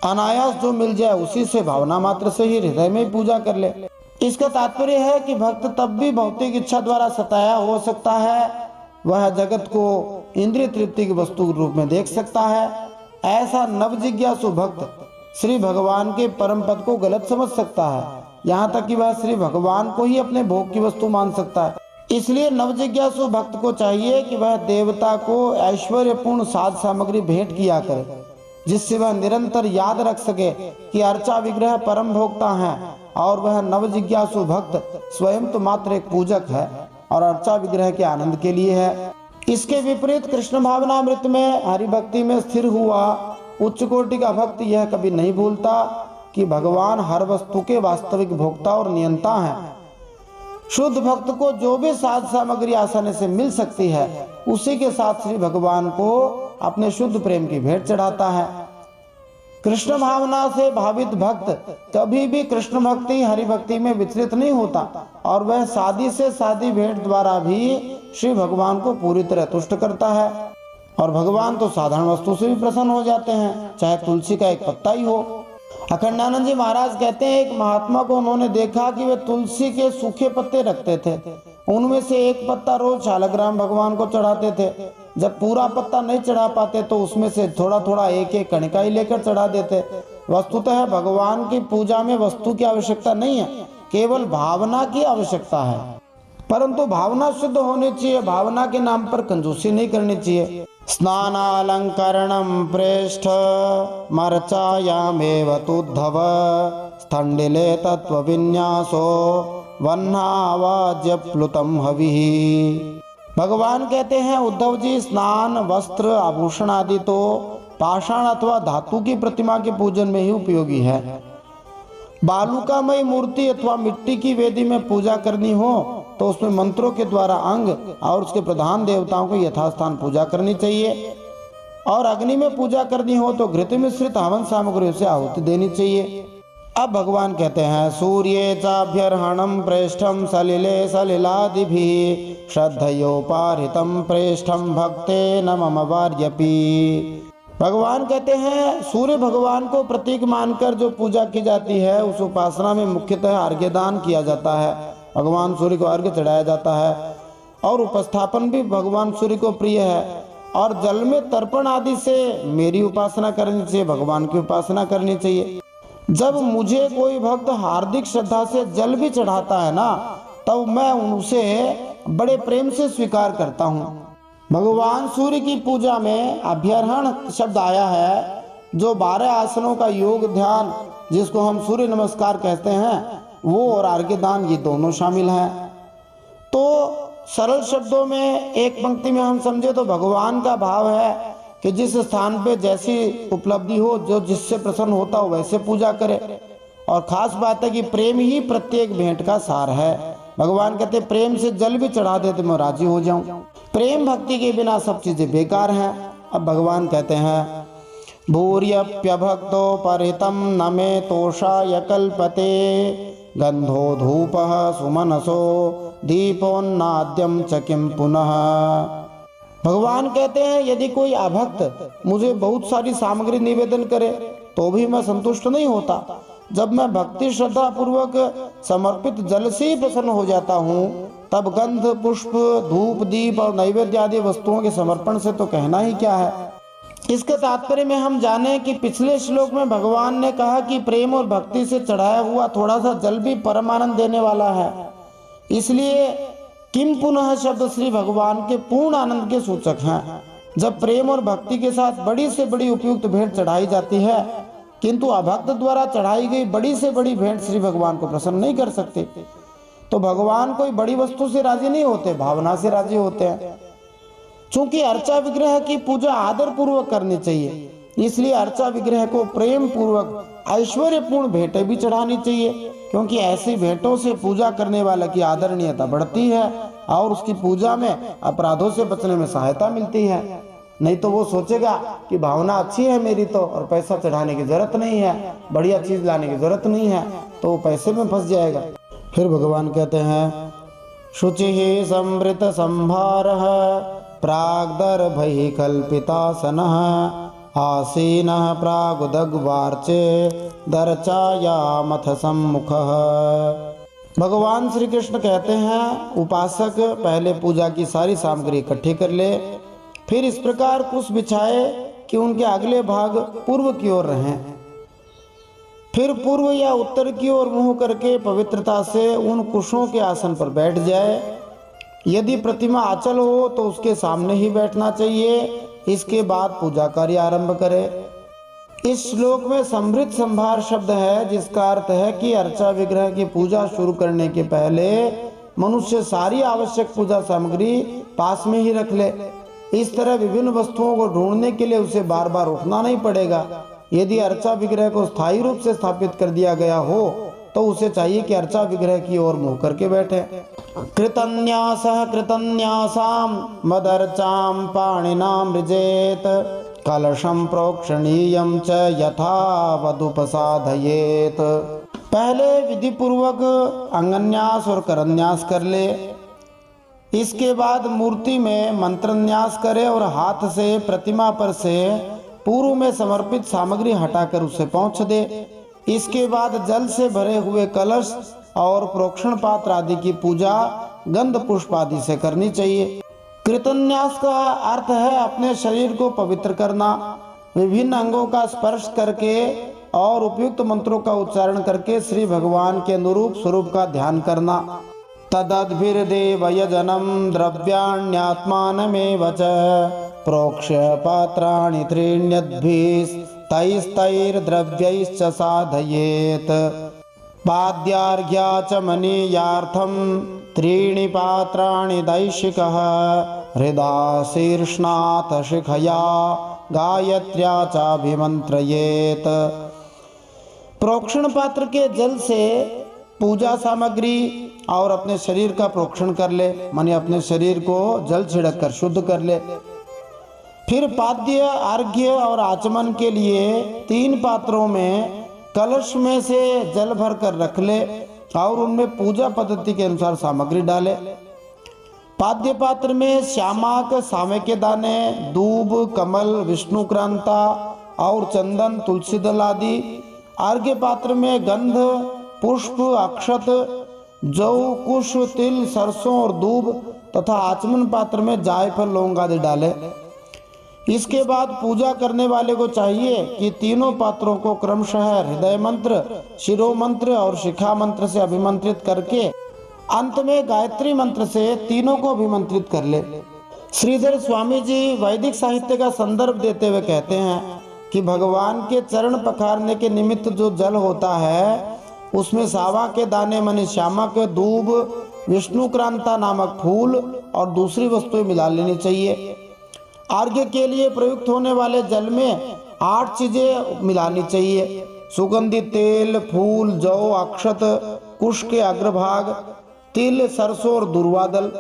अनायास जो मिल जाए उसी से भावना मात्र से ही हृदय में पूजा कर ले। इसका तात्पर्य है कि भक्त तब भी भौतिक इच्छा द्वारा सताया हो सकता है, वह जगत को इंद्रिय तृप्ति की वस्तु के रूप में देख सकता है। ऐसा नव जिज्ञासु भक्त श्री भगवान के परम पद को गलत समझ सकता है, यहाँ तक कि वह श्री भगवान को ही अपने भोग की वस्तु मान सकता है। इसलिए नव जिज्ञासु भक्त को चाहिए कि वह देवता को ऐश्वर्यपूर्ण साज सामग्री भेंट किया करे, जिससे वह निरंतर याद रख सके कि अर्चा विग्रह परम भोक्ता है और वह नव जिज्ञासु भक्त स्वयं तो मात्र एक पूजक है और अर्चा विग्रह के आनंद के लिए है। इसके विपरीत कृष्ण भावनामृत में हरि भक्ति में स्थिर हुआ उच्च कोटि का भक्त यह कभी नहीं भूलता कि भगवान हर वस्तु के वास्तविक भोक्ता और नियंता हैं। शुद्ध भक्त को जो भी साज सामग्री आसानी से मिल सकती है उसी के साथ श्री भगवान को अपने शुद्ध प्रेम की भेंट चढ़ाता है। कृष्ण भावना से भावित भक्त कभी भी कृष्ण भक्ति हरि भक्ति में विचलित नहीं होता और वह सादी से सादी भेंट द्वारा भी श्री भगवान को पूरी तरह तुष्ट करता है। और भगवान तो साधारण वस्तु से भी प्रसन्न हो जाते हैं, चाहे तुलसी का एक पत्ता ही हो। अखंडानंद जी महाराज कहते हैं एक महात्मा को उन्होंने देखा कि वे तुलसी के सूखे पत्ते रखते थे, उनमें से एक पत्ता रोज शालग्राम भगवान को चढ़ाते थे। जब पूरा पत्ता नहीं चढ़ा पाते तो उसमें से थोड़ा थोड़ा एक एक कणिका ही लेकर चढ़ा देते। वस्तुतः भगवान की पूजा में वस्तु की आवश्यकता नहीं है, केवल भावना की आवश्यकता है। परंतु भावना शुद्ध होनी चाहिए, भावना के नाम पर कंजूसी नहीं करनी चाहिए। स्नानालंकरणं प्रेष्ठ मर्चायामेव तुद्धव स्थंडिले तत्वविन्यासो वह्नावाज्य प्लुतम हविः। भगवान कहते हैं उद्धव जी, स्नान वस्त्र आभूषण आदि तो पाषाण अथवा धातु की प्रतिमा के पूजन में ही उपयोगी है। बालुकामय मूर्ति अथवा मिट्टी की वेदी में पूजा करनी हो तो उसमें मंत्रों के द्वारा अंग और उसके प्रधान देवताओं को यथास्थान पूजा करनी चाहिए। और अग्नि में पूजा करनी हो तो घृत मिश्रित हवन सामग्रियों से आहुति देनी चाहिए। अब भगवान कहते हैं सूर्ये चाभ्यर्हणं प्रेष्ठं सलिले सलिलादिभिः श्रद्धयोपाहृतं प्रेष्ठं भक्तेन मम वार्यपि। भगवान कहते हैं सूर्य भगवान को प्रतीक मानकर जो पूजा की जाती है उस उपासना में मुख्यतः अर्घ्य दान किया जाता है। भगवान सूर्य को अर्घ्य चढ़ाया जाता है और उपस्थापन भी भगवान सूर्य को प्रिय है। और जल में तर्पण आदि से मेरी उपासना करनी चाहिए, भगवान की उपासना करनी चाहिए। जब मुझे कोई भक्त हार्दिक श्रद्धा से जल भी चढ़ाता है ना, तब मैं उनसे बड़े प्रेम से स्वीकार करता हूँ। भगवान सूर्य की पूजा में अभ्यर्हण शब्द आया है, जो 12 आसनों का योग ध्यान जिसको हम सूर्य नमस्कार कहते हैं वो और अर्घ्य दान ये दोनों शामिल हैं। तो सरल शब्दों में एक पंक्ति में हम समझे तो भगवान का भाव है कि जिस स्थान पे जैसी उपलब्धि हो, जो जिससे प्रसन्न होता हो वैसे पूजा करे। और खास बात है कि प्रेम ही प्रत्येक भेंट का सार है। भगवान कहते प्रेम से जल भी चढ़ा दे तो मैं राजी हो जाऊं। प्रेम भक्ति के बिना सब चीजें बेकार हैं। अब भगवान कहते हैं भूर्यप्यभक्तो परितं न मे तोषाय कल्पते गंधो धूपः सुमनसो दीपोन्नाद्यं च किं पुनः। भगवान कहते हैं यदि कोई अभक्त मुझे बहुत सारी सामग्री निवेदन करे तो भी मैं संतुष्ट नहीं होता। जब मैं भक्ति श्रद्धा पूर्वक समर्पित जल से ही प्रसन्न हो जाता हूँ तब गंध पुष्प धूप दीप और नैवेद्य आदि वस्तुओं के समर्पण से तो कहना ही क्या है। इसके तात्पर्य में हम जाने कि पिछले श्लोक में भगवान ने कहा कि प्रेम और भक्ति से चढ़ाया हुआ थोड़ा सा जल भी परमानंद देने वाला है। इसलिए किम पुनः शब्द श्री भगवान के पूर्ण आनंद के सूचक हैं। जब प्रेम और भक्ति के साथ बड़ी से बड़ी उपयुक्त भेंट चढ़ाई जाती है, किंतु अभक्त द्वारा चढ़ाई गई बड़ी से बड़ी भेंट श्री भगवान को प्रसन्न नहीं कर सकते। तो भगवान कोई बड़ी वस्तु से राजी नहीं होते, भावना से राजी होते हैं। चूंकि अर्चा विग्रह की पूजा आदर पूर्वक करनी चाहिए, इसलिए अर्चा विग्रह को प्रेम पूर्वक ऐश्वर्यपूर्ण भेंटें भी चढ़ानी चाहिए, क्योंकि ऐसी भेंटों से पूजा करने वाले की आदरणीयता बढ़ती है और उसकी पूजा में अपराधों से बचने में सहायता मिलती है। नहीं तो वो सोचेगा कि भावना अच्छी है मेरी तो, और पैसा चढ़ाने की जरूरत नहीं है, बढ़िया चीज लाने की जरूरत नहीं है, तो वो पैसे में फंस जाएगा। फिर भगवान कहते हैं, शुचि ही समृत संभार प्राग्दर्भैः कल्पितासनः आसीनः प्रागुदग्वार्चे दर्चायामथ सम्मुखः। भगवान श्री कृष्ण कहते हैं, उपासक पहले पूजा की सारी सामग्री इकट्ठी कर ले, फिर इस प्रकार कुश बिछाए कि उनके अगले भाग पूर्व की ओर रहें, फिर पूर्व या उत्तर की ओर मुंह करके पवित्रता से उन कुशों के आसन पर बैठ जाए। यदि प्रतिमा अचल हो तो उसके सामने ही बैठना चाहिए। इसके बाद पूजा कार्य आरंभ करें। इस श्लोक में समृद्ध संभार शब्द है, जिसका अर्थ है कि अर्चा विग्रह की पूजा शुरू करने के पहले मनुष्य सारी आवश्यक पूजा सामग्री पास में ही रख ले। इस तरह विभिन्न वस्तुओं को ढूंढने के लिए उसे बार बार उठना नहीं पड़ेगा। यदि अर्चा विग्रह को स्थायी रूप से स्थापित कर दिया गया हो तो उसे चाहिए कि अर्चा विग्रह की ओर मुंह करके बैठे। कृतन्यासः कृतन्यासाम मदर्चाम पाणिनाम मृजेत कलशम प्रोक्षणीयम च यथावदुपसाधयेत। पहले विधि पूर्वक अंगन्यास और करन्यास कर ले। इसके बाद मूर्ति में मंत्रन्यास करे और हाथ से प्रतिमा पर से पूर्व में समर्पित सामग्री हटाकर उसे पोंछ दे। इसके बाद जल से भरे हुए कलश और प्रोक्षण पात्र आदि की पूजा गंध पुष्प आदि से करनी चाहिए। कृतन्यास का अर्थ है अपने शरीर को पवित्र करना, विभिन्न अंगों का स्पर्श करके और उपयुक्त मंत्रों का उच्चारण करके श्री भगवान के अनुरूप स्वरूप का ध्यान करना। तदद्भिर्देव यजनम द्रव्याण्यात्मानमेव च प्रोक्ष्य पात्राणि त्रीण्यद्भिस्तैस्तैर्द्रव्यैश्च साधयेत्। पाद्यार्घ्या च मनीयार्थं त्रीणि पात्राणि दैशिकः हृदा शीर्ष्णात् शिखया गायत्र्या चाभिमन्त्रयेत्। प्रोक्षण पात्र के जल से पूजा सामग्री और अपने शरीर का प्रोक्षण कर ले, माने अपने शरीर को जल छिड़क कर शुद्ध कर ले। फिर पाद्य, अर्घ्य और आचमन के लिए 3 पात्रों में कलश में से जल भर कर रख ले और उनमें पूजा पद्धति के अनुसार सामग्री डाले। पाद्य पात्र में श्यामाक, सामे के दाने, दूब, कमल, विष्णुक्रांता और चंदन, तुलसी दल आदि। अर्घ्य पात्र में गंध, पुष्प, अक्षत, जौ, कुश, तिल, सरसों और दूब तथा आचमन पात्र में जायफल, लौंग आदि डाले। इसके बाद पूजा करने वाले को चाहिए कि तीनों पात्रों को क्रमशः हृदय मंत्र, शिरो मंत्र और शिखा मंत्र से अभिमंत्रित करके अंत में गायत्री मंत्र से तीनों को अभिमंत्रित कर ले। श्रीधर स्वामी जी वैदिक साहित्य का संदर्भ देते हुए कहते हैं कि भगवान के चरण पखारने के निमित्त जो जल होता है उसमें सावा के दाने माने श्यामा के, दूब, विष्णुक्रांता नामक फूल और दूसरी वस्तुएं मिला लेनी चाहिए। अर्घ्य के लिए प्रयुक्त होने वाले जल में 8 चीजें मिलानी चाहिए। सुगंधित तेल, फूल, जौ, अक्षत, कुश के अग्रभाग, तिल, सरसों और दुर्वादल।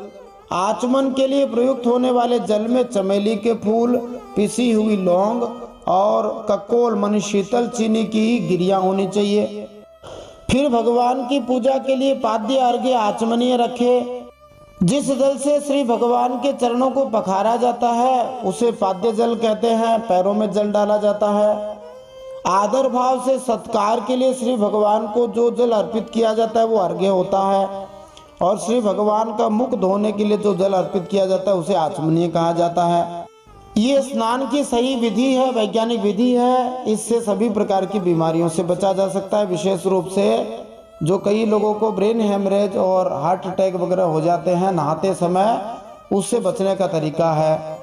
आचमन के लिए प्रयुक्त होने वाले जल में चमेली के फूल, पिसी हुई लौंग और ककोल माने शीतल चीनी की गिरियां होनी चाहिए। फिर भगवान की पूजा के लिए पाद्य अर्घ्य आचमनीय रखे। जिस जल से श्री भगवान के चरणों को पखारा जाता है उसे पाद्य जल कहते हैं। पैरों में जल डाला जाता है। आदर भाव से सत्कार के लिए श्री भगवान को जो जल अर्पित किया जाता है वो अर्घ्य होता है, और श्री भगवान का मुख धोने के लिए जो जल अर्पित किया जाता है उसे आचमनीय कहा जाता है। ये स्नान की सही विधि है, वैज्ञानिक विधि है। इससे सभी प्रकार की बीमारियों से बचा जा सकता है। विशेष रूप से जो कई लोगों को ब्रेन हेमरेज और हार्ट अटैक वगैरह हो जाते हैं नहाते समय, उससे बचने का तरीका है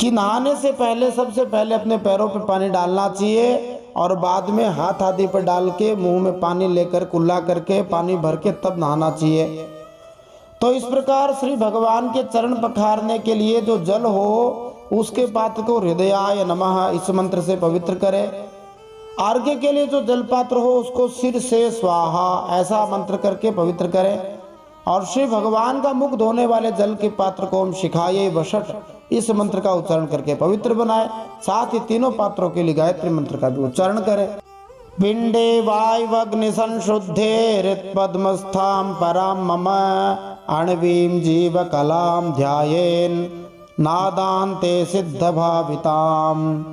कि नहाने से पहले सबसे पहले अपने पैरों पर पानी डालना चाहिए और बाद में हाथ आदि पर डाल के मुंह में पानी लेकर कुल्ला करके पानी भर के तब नहाना चाहिए। तो इस प्रकार श्री भगवान के चरण पखारने के लिए जो जल हो उसके पात्र को हृदयाय नमः इस मंत्र से पवित्र करे। अर्घ्य के लिए जो जल पात्र हो उसको सिर से स्वाहा ऐसा मंत्र करके पवित्र करें। और श्री भगवान का मुख धोने वाले जल के पात्र को हम शिखाये वषट इस मंत्र का उच्चारण करके पवित्र बनाए। साथ ही तीनों पात्रों के लिए गायत्री मंत्र का भी उच्चारण करें। पिंडे वायवग्नि संशुद्धे हृत्पद्मस्थां परां मम अण्वीं जीव कलां ध्यायेन् नादान्ते सिद्ध भाविताम्।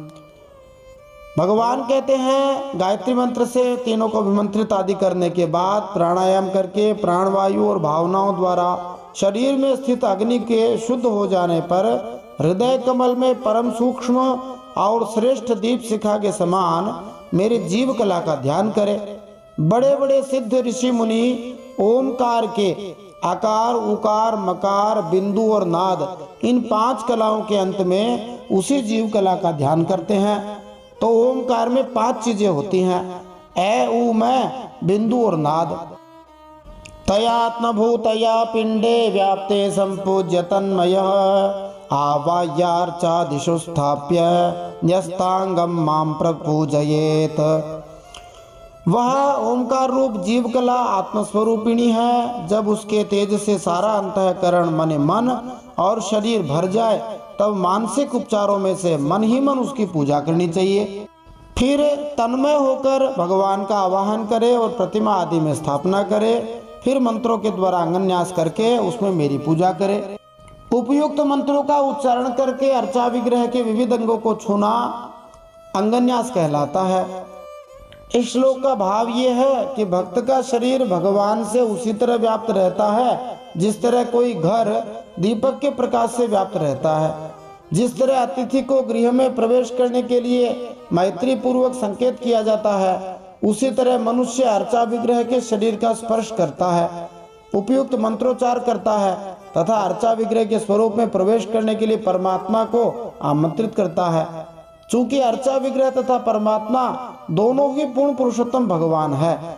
भगवान कहते हैं गायत्री मंत्र से तीनों को अभिमंत्रित आदि करने के बाद प्राणायाम करके प्राणवायु और भावनाओं द्वारा शरीर में स्थित अग्नि के शुद्ध हो जाने पर हृदय कमल में परम सूक्ष्म और श्रेष्ठ दीप शिखा के समान मेरे जीव कला का ध्यान करें। बड़े बड़े सिद्ध ऋषि मुनि ओमकार के आकार, उकार, मकार, बिंदु और नाद इन 5 कलाओं के अंत में उसी जीव कला का ध्यान करते हैं। तो ओमकार में 5 चीजें होती हैं, ए, उ, मैं, बिंदु और नाद। तयात्मभूतया पिंडे व्याप्ते संपूज्य तन्मयः आवाह्यार्चादिषु स्थाप्य न्यस्तांगम मां प्रपूजयेत। वह ओंकार रूप जीव कला आत्मस्वरूपिणी है। जब उसके तेज से सारा अंतःकरण मन मन और शरीर भर जाए तब मानसिक उपचारों में से मन ही मन उसकी पूजा करनी चाहिए। फिर तन्मय होकर भगवान का आवाहन करे और प्रतिमा आदि में स्थापना करे। फिर मंत्रों के द्वारा अंगन्यास करके उसमें मेरी पूजा करे। उपयुक्त मंत्रों का उच्चारण करके अर्चा विग्रह के विविध अंगों को छूना अंगन्यास कहलाता है। इस श्लोक का भाव ये है कि भक्त का शरीर भगवान से उसी तरह व्याप्त रहता है जिस तरह कोई घर दीपक के प्रकाश से व्याप्त रहता है। जिस तरह अतिथि को गृह में प्रवेश करने के लिए मैत्री पूर्वक संकेत किया जाता है, उसी तरह मनुष्य अर्चा विग्रह के शरीर का स्पर्श करता है, उपयुक्त मंत्रोच्चार करता है तथा अर्चा विग्रह के स्वरूप में प्रवेश करने के लिए परमात्मा को आमंत्रित करता है। चूंकि अर्चा विग्रह तथा परमात्मा दोनों ही पूर्ण पुरुषोत्तम भगवान है,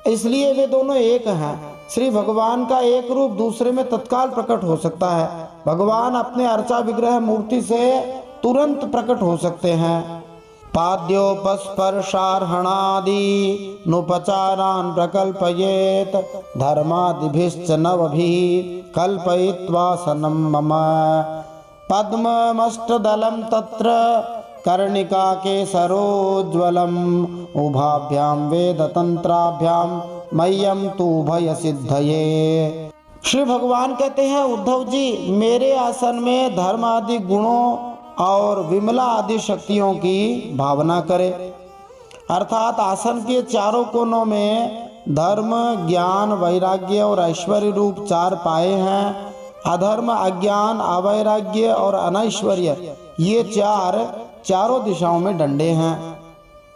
इसलिए वे दोनों एक हैं। श्री भगवान का एक रूप दूसरे में तत्काल प्रकट हो सकता है। भगवान अपने अर्चा विग्रह मूर्ति से तुरंत प्रकट हो सकते हैं। पाद्योपस्पर्शार्हणादि नुपचारान् प्रकल्पयेत धर्मादिभिश्च नवभिः कल्पयित्वा सनं मम पद्ममष्टदलं तत्र कर्णिका केसरोज्ज्वलम् उभाभ्यां वेदतंत्राभ्यां मह्यं तु भय सिद्धये। श्री भगवान कहते हैं, उद्धव जी मेरे आसन में धर्म आदि गुणों और विमला आदि शक्तियों की भावना करें। अर्थात आसन के चारों कोनों में धर्म, ज्ञान, वैराग्य और ऐश्वर्य रूप 4 पाए हैं। अधर्म, अज्ञान, अवैराग्य और अनैश्वर्य ये चारों दिशाओं में डंडे हैं।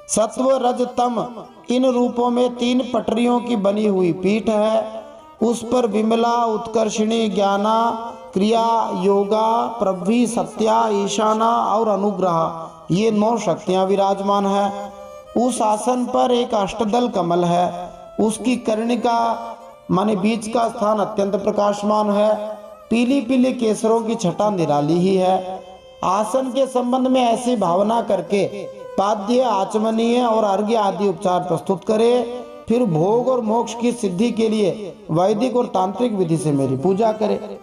सत्व, रज, तम इन रूपों में 3 पटरियों की बनी हुई पीठ है। उस पर विमला, उत्कर्षिणी, ज्ञाना, क्रिया, योगा, प्रभवी, सत्या, ईशाना और अनुग्रह ये 9 शक्तियां विराजमान है। उस आसन पर एक अष्टदल कमल है। उसकी कर्णिका माने बीच का स्थान अत्यंत प्रकाशमान है। पीली पीली केसरों की छटा निराली ही है। आसन के संबंध में ऐसी भावना करके पाद्य, आचमनीय और अर्घ्य आदि उपचार प्रस्तुत करे। फिर भोग और मोक्ष की सिद्धि के लिए वैदिक और तांत्रिक विधि से मेरी पूजा करे।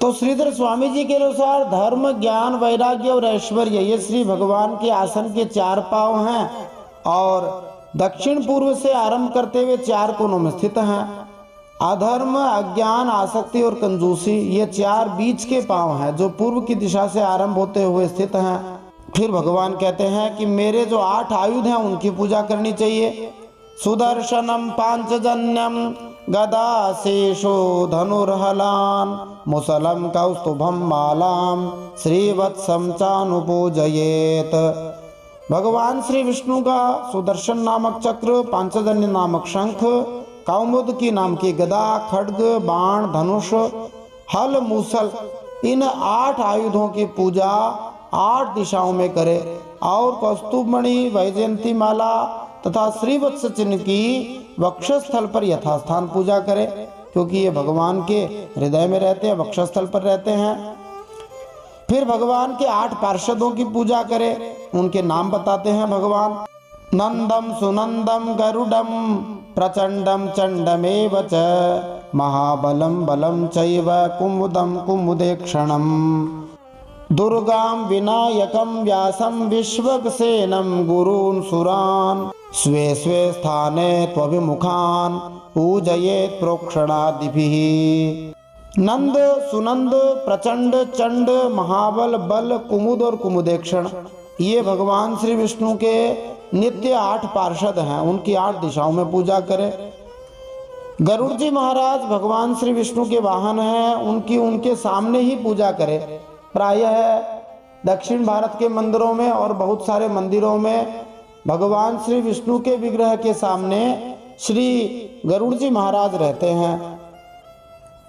तो श्रीधर स्वामी जी के अनुसार धर्म, ज्ञान, वैराग्य और ऐश्वर्य ये श्री भगवान के आसन के 4 पांव हैं और दक्षिण पूर्व से आरंभ करते हुए 4 कोनों में स्थित हैं। अधर्म, अज्ञान, आसक्ति और कंजूसी ये 4 बीच के पांव हैं जो पूर्व की दिशा से आरंभ होते हुए स्थित हैं। फिर भगवान कहते हैं कि मेरे जो 8 आयुध हैं उनकी पूजा करनी चाहिए। सुदर्शनम पांचजन्यम गदा शेषो धनुर्हलान मुसलम कौस्तुभम मालाम श्रीवत्सम चानुपूजयेत। भगवान श्री विष्णु का सुदर्शन नामक चक्र, पांचजन्य नामक शंख, कौमुद की नाम की गदा, खड्ग, बाण, धनुष, हल, मूसल इन 8 आयुधों की पूजा 8 दिशाओं में करे और कौस्तुभमणि, वैजयंती माला तथा श्रीवत्स चिन्ह की वक्षस्थल पर यथास्थान पूजा करे, क्योंकि ये भगवान के हृदय में रहते हैं, वक्षस्थल पर रहते हैं। फिर भगवान के 8 पार्षदों की पूजा करें। उनके नाम बताते हैं भगवान। नंदम सुनंदम गरुडम प्रचंडम चंडमेव च महाबलम बलम चैव कुमुदम कुमुदेक्षणम दुर्गाम विनायकम व्यासम विश्वक्सेनम गुरून् सुरान् स्वे स्वे स्थाने त्वभिमुखान् पूजयेत् प्रोक्षणादिभिः। नंद सुनंद प्रचंड चंड महाबल बल कुमुद और कुमुदेक्षण, ये भगवान श्री विष्णु के नित्य 8 पार्षद हैं। उनकी 8 दिशाओं में पूजा करें। गरुड़ जी महाराज भगवान श्री विष्णु के वाहन हैं। उनके सामने ही पूजा करें। प्रायः दक्षिण भारत के मंदिरों में और बहुत सारे मंदिरों में भगवान श्री विष्णु के विग्रह के सामने श्री गरुड़ जी महाराज रहते हैं।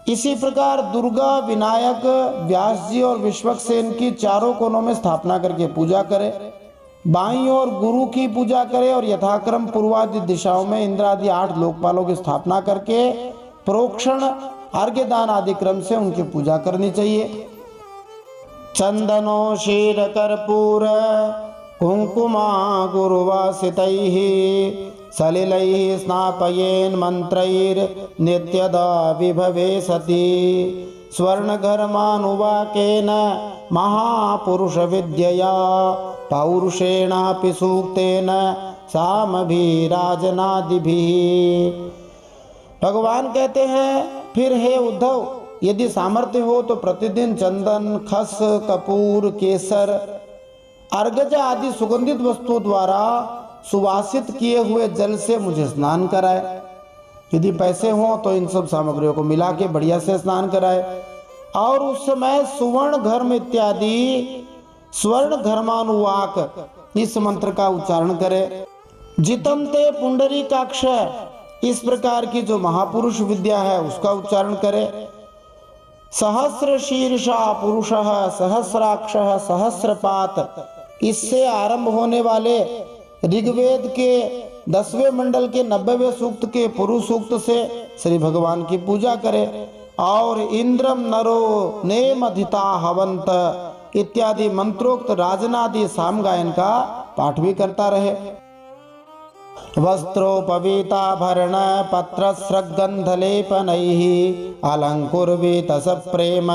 इसी प्रकार दुर्गा, विनायक, व्यास जी और विश्वक्सेन की चारों कोनों में स्थापना करके पूजा करें। बाईं ओर गुरु की पूजा करें और यथाक्रम पूर्वादि दिशाओं में इंद्र आदि 8 लोकपालों की स्थापना करके प्रोक्षण, अर्घ्य दान आदि क्रम से उनकी पूजा करनी चाहिए। चंदनो शीर कर्पूर कुंकुमा गुरुवासितैः सलिलैः स्नापयेन् मंत्रैर् नित्यदा विभवे सति स्वर्णघर्मानुवाकेन महापुरुष विद्यया पौरुषेणापि सूक्तेन सामभिराजनादिभिः। भगवान कहते हैं, फिर हे उद्धव, यदि सामर्थ्य हो तो प्रतिदिन चंदन, खस, कपूर, केसर, अर्गज आदि सुगंधित वस्तुओं द्वारा सुवासित किए हुए जल से मुझे स्नान कराए। यदि पैसे हो तो इन सब सामग्रियों को मिला के बढ़िया से स्नान कराए। और उस समय सुवर्ण घर्म इत्यादि स्वर्ण घर्मानुवाक इस मंत्र का उच्चारण करे। जितम ते पुंडरीकाक्ष, इस प्रकार की जो महापुरुष विद्या है उसका उच्चारण करे। सहस्र शीर्षा पुरुषः सहस्राक्षः सहस्रपात, इससे आरंभ होने वाले ऋग्वेद के 10वें मंडल के 90वें सूक्त के पुरुष सूक्त से श्री भगवान की पूजा करे। और इंद्रम नरो नेमधिता हवंत इत्यादि मंत्रोक्त राजनादि साम गायन का पाठ भी करता रहे। वस्त्रोपवीताभरण पत्रस्रगंधलेपनैः अलंकुर्वीत सप्रेम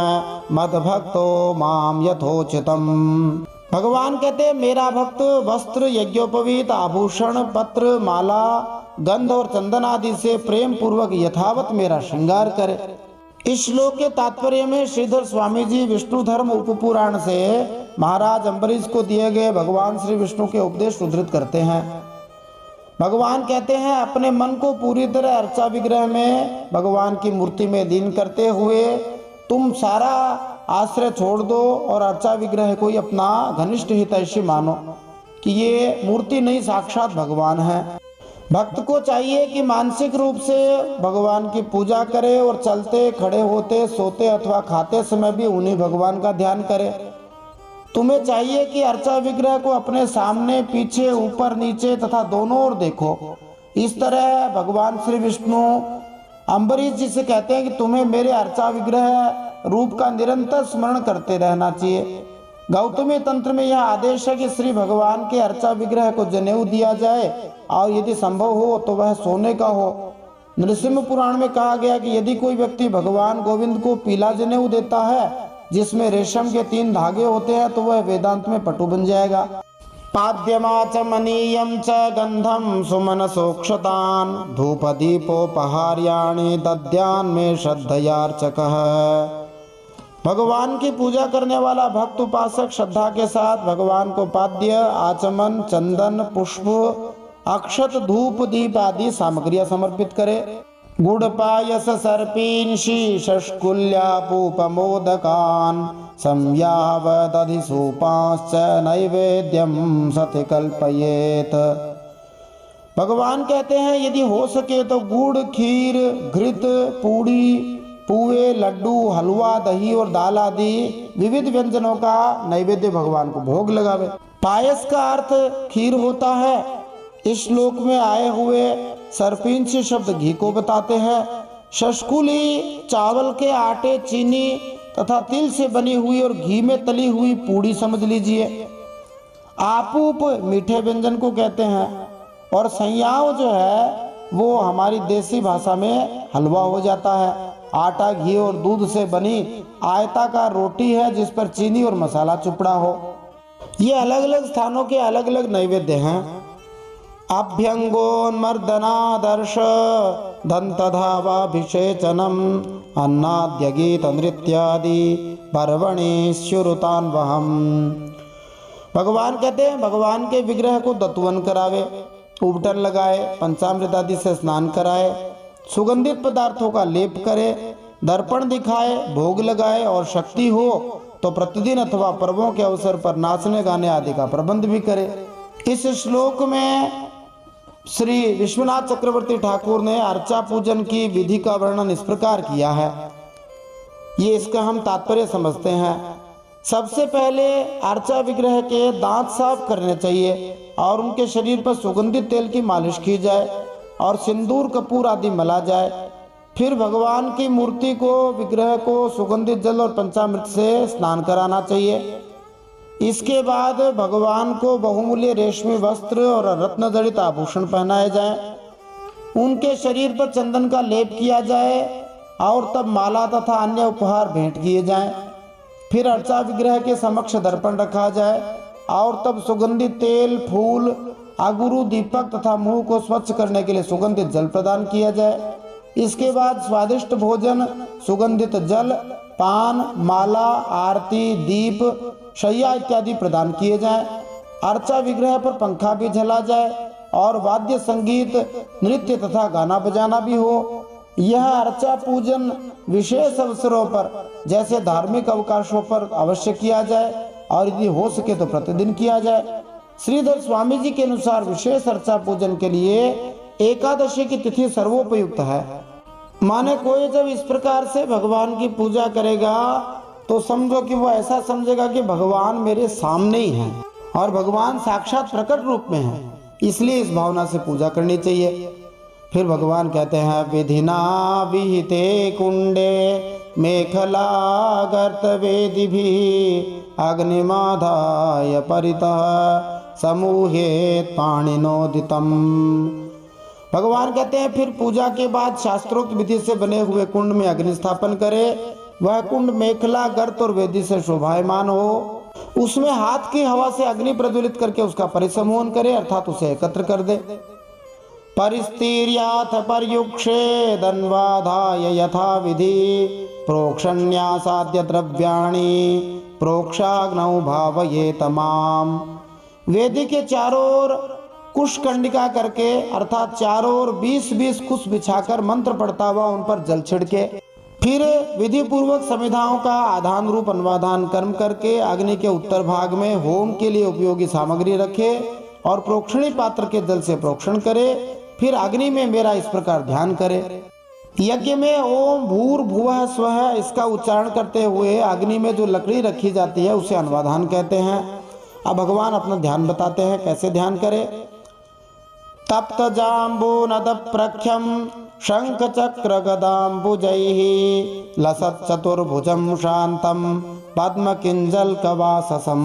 मद्भक्तो माम यथोचितम्। भगवान कहते, मेरा भक्त वस्त्र, यज्ञोपवीत, आभूषण, पत्र, माला, गंध और चंदन आदि से प्रेम पूर्वक यथावत मेरा श्रृंगार करे। इस श्लोक के तात्पर्य में श्रीधर स्वामी जी विष्णु धर्म उपपुराण से महाराज अम्बरीश को दिए गए भगवान श्री विष्णु के उपदेश उद्धृत करते हैं। भगवान कहते हैं, अपने मन को पूरी तरह अर्चा विग्रह में भगवान की मूर्ति में लीन करते हुए तुम सारा आश्रय छोड़ दो और अर्चा विग्रह को ही अपना घनिष्ठ हितैषी मानो कि ये मूर्ति नहीं, साक्षात भगवान है। भक्त को चाहिए कि मानसिक रूप से भगवान की पूजा करे और चलते, खड़े होते, सोते अथवा खाते समय भी उन्हीं भगवान का ध्यान करे। तुम्हें चाहिए कि अर्चा विग्रह को अपने सामने, पीछे, ऊपर, नीचे तथा दोनों ओर देखो। इस तरह भगवान श्री विष्णु अम्बरीश जी से कहते हैं कि तुम्हें मेरे अर्चा विग्रह रूप का निरंतर स्मरण करते रहना चाहिए। गौतमी तंत्र में यह आदेश है कि श्री भगवान के अर्चा विग्रह को जनेऊ दिया जाए और यदि संभव हो तो वह सोने का हो। नृसिंह पुराण में कहा गया कि यदि कोई व्यक्ति भगवान गोविंद को पीला जनेऊ देता है जिसमें रेशम के 3 धागे होते हैं तो वह वेदांत में पटु बन जाएगा। पाद्यमाचमनीयं च गंधम सुमनसोक्षतान धूपदीपोपहार्याणि दद्यान में श्रद्धयार्चकः। भगवान की पूजा करने वाला भक्त उपासक श्रद्धा के साथ भगवान को पाद्य, आचमन, चंदन, पुष्प, अक्षत, धूप, दीप आदि सामग्रियां समर्पित करे। गुड़ पायस सर्पींषि षष्कुल्यापूपमोदकान् संयावदधिसूपांश्च नैवेद्यं सति कल्पयेत। भगवान कहते हैं, यदि हो सके तो गुड़, खीर, घृत, पूड़ी, पुए, लड्डू, हलवा, दही और दाल आदि विविध व्यंजनों का नैवेद्य भगवान को भोग लगावे। पायस का अर्थ खीर होता है। इस श्लोक में आए हुए सर्पिंच शब्द घी को बताते हैं। शष्कुली चावल के आटे, चीनी तथा तिल से बनी हुई और घी में तली हुई पूड़ी समझ लीजिए। आपूप मीठे व्यंजन को कहते हैं और सैयाव जो है वो हमारी देसी भाषा में हलवा हो जाता है। आटा, घी और दूध से बनी आयताकार रोटी है जिस पर चीनी और मसाला चुपड़ा हो। ये अलग अलग स्थानों के अलग अलग नैवेद्य हैं। अभ्यंगोन्मर्दनादर्श दंतधावाभिषेचनम अन्नाद्य गीत नृत्यादि पर्वणि श्रुतान्वहम। भगवान कहते हैं भगवान के विग्रह को दत्वन करावे, उबटन लगाए, पंचामृत आदि से स्नान कराए, सुगंधित पदार्थों का लेप करे, दर्पण दिखाए, भोग लगाए और शक्ति हो तो प्रतिदिन अथवा पर्वों के अवसर पर नाचने गाने आदि का प्रबंध भी करे। इस श्लोक में श्री विश्वनाथ चक्रवर्ती ठाकुर ने अर्चा पूजन की विधि का वर्णन इस प्रकार किया है। ये इसका हम तात्पर्य समझते हैं। सबसे पहले अर्चा विग्रह के दांत साफ करने चाहिए और उनके शरीर पर सुगंधित तेल की मालिश की जाए और सिंदूर कपूर आदि मला जाए। फिर भगवान की मूर्ति को, विग्रह को सुगंधित जल और पंचामृत से स्नान कराना चाहिए। इसके बाद भगवान को बहुमूल्य रेशमी वस्त्र और रत्न जड़ित आभूषण पहनाए जाएं। उनके शरीर पर चंदन का लेप किया जाए और तब माला तथा अन्य उपहार भेंट किए जाएं। फिर अर्चा विग्रह के समक्ष दर्पण रखा जाए और तब सुगंधित तेल, फूल, आगुरु, दीपक तथा मुंह को स्वच्छ करने के लिए सुगंधित जल प्रदान किया जाए। इसके बाद स्वादिष्ट भोजन, सुगंधित जल, पान, माला, आरती, दीप, शैया इत्यादि प्रदान किए जाएं। अर्चा विग्रह पर पंखा भी झला जाए और वाद्य संगीत, नृत्य तथा गाना बजाना भी हो। यह अर्चा पूजन विशेष अवसरों पर जैसे धार्मिक अवकाशों पर अवश्य किया जाए और यदि हो सके तो प्रतिदिन किया जाए। श्रीधर स्वामी जी के अनुसार विशेष अर्चा पूजन के लिए एकादशी की तिथि सर्वोपयुक्त है। माने कोई जब इस प्रकार से भगवान की पूजा करेगा तो समझो कि वो ऐसा समझेगा कि भगवान मेरे सामने ही हैं और भगवान साक्षात प्रकट रूप में है, इसलिए इस भावना से पूजा करनी चाहिए। फिर भगवान कहते हैं विधिना विहिते कुंडे मेखला गर्त वेदिभि अग्निमाधाय परितः समूहे पाणिनोदितम। भगवान कहते हैं फिर पूजा के बाद शास्त्रोक्त विधि से बने हुए कुंड में अग्नि स्थापन करे। वह कुंड मेखला, गर्त और वेदी से शोभायमान हो। उसमें हाथ की हवा से अग्नि प्रज्वलित करके उसका परिसमोहन करे, अर्थात उसे एकत्र कर दे। परिस्तीर्याथ पर्युक्षे दन्वाधाय यथा विधि प्रोक्षण्यासाद्य द्रव्याणि प्रोक्षाग्नौ भावये तमाम। वेदी के चारों ओर कुश कंडिका करके अर्थात चारों ओर 20-20 कुश बिछाकर मंत्र पढ़ता हुआ उन पर जल छिड़के। फिर विधि पूर्वक समिधाओं का आधान रूप अन्वाधान कर्म करके अग्नि के उत्तर भाग में होम के लिए उपयोगी सामग्री रखे और प्रोक्षणी पात्र के जल से प्रोक्षण करे। फिर अग्नि में मेरा इस प्रकार ध्यान करे। यज्ञ में ओम भूर्भुवः स्वः इसका उच्चारण करते हुए अग्नि में जो लकड़ी रखी जाती है उसे अन्वाधान कहते हैं। अब भगवान अपना ध्यान बताते हैं कैसे ध्यान करे। तप्त जाम्बूनद प्रख्यम शंख चक्र गदाम्बुजैः लसत् चतुर्भुजं शान्तं पद्म किंजल कवाससं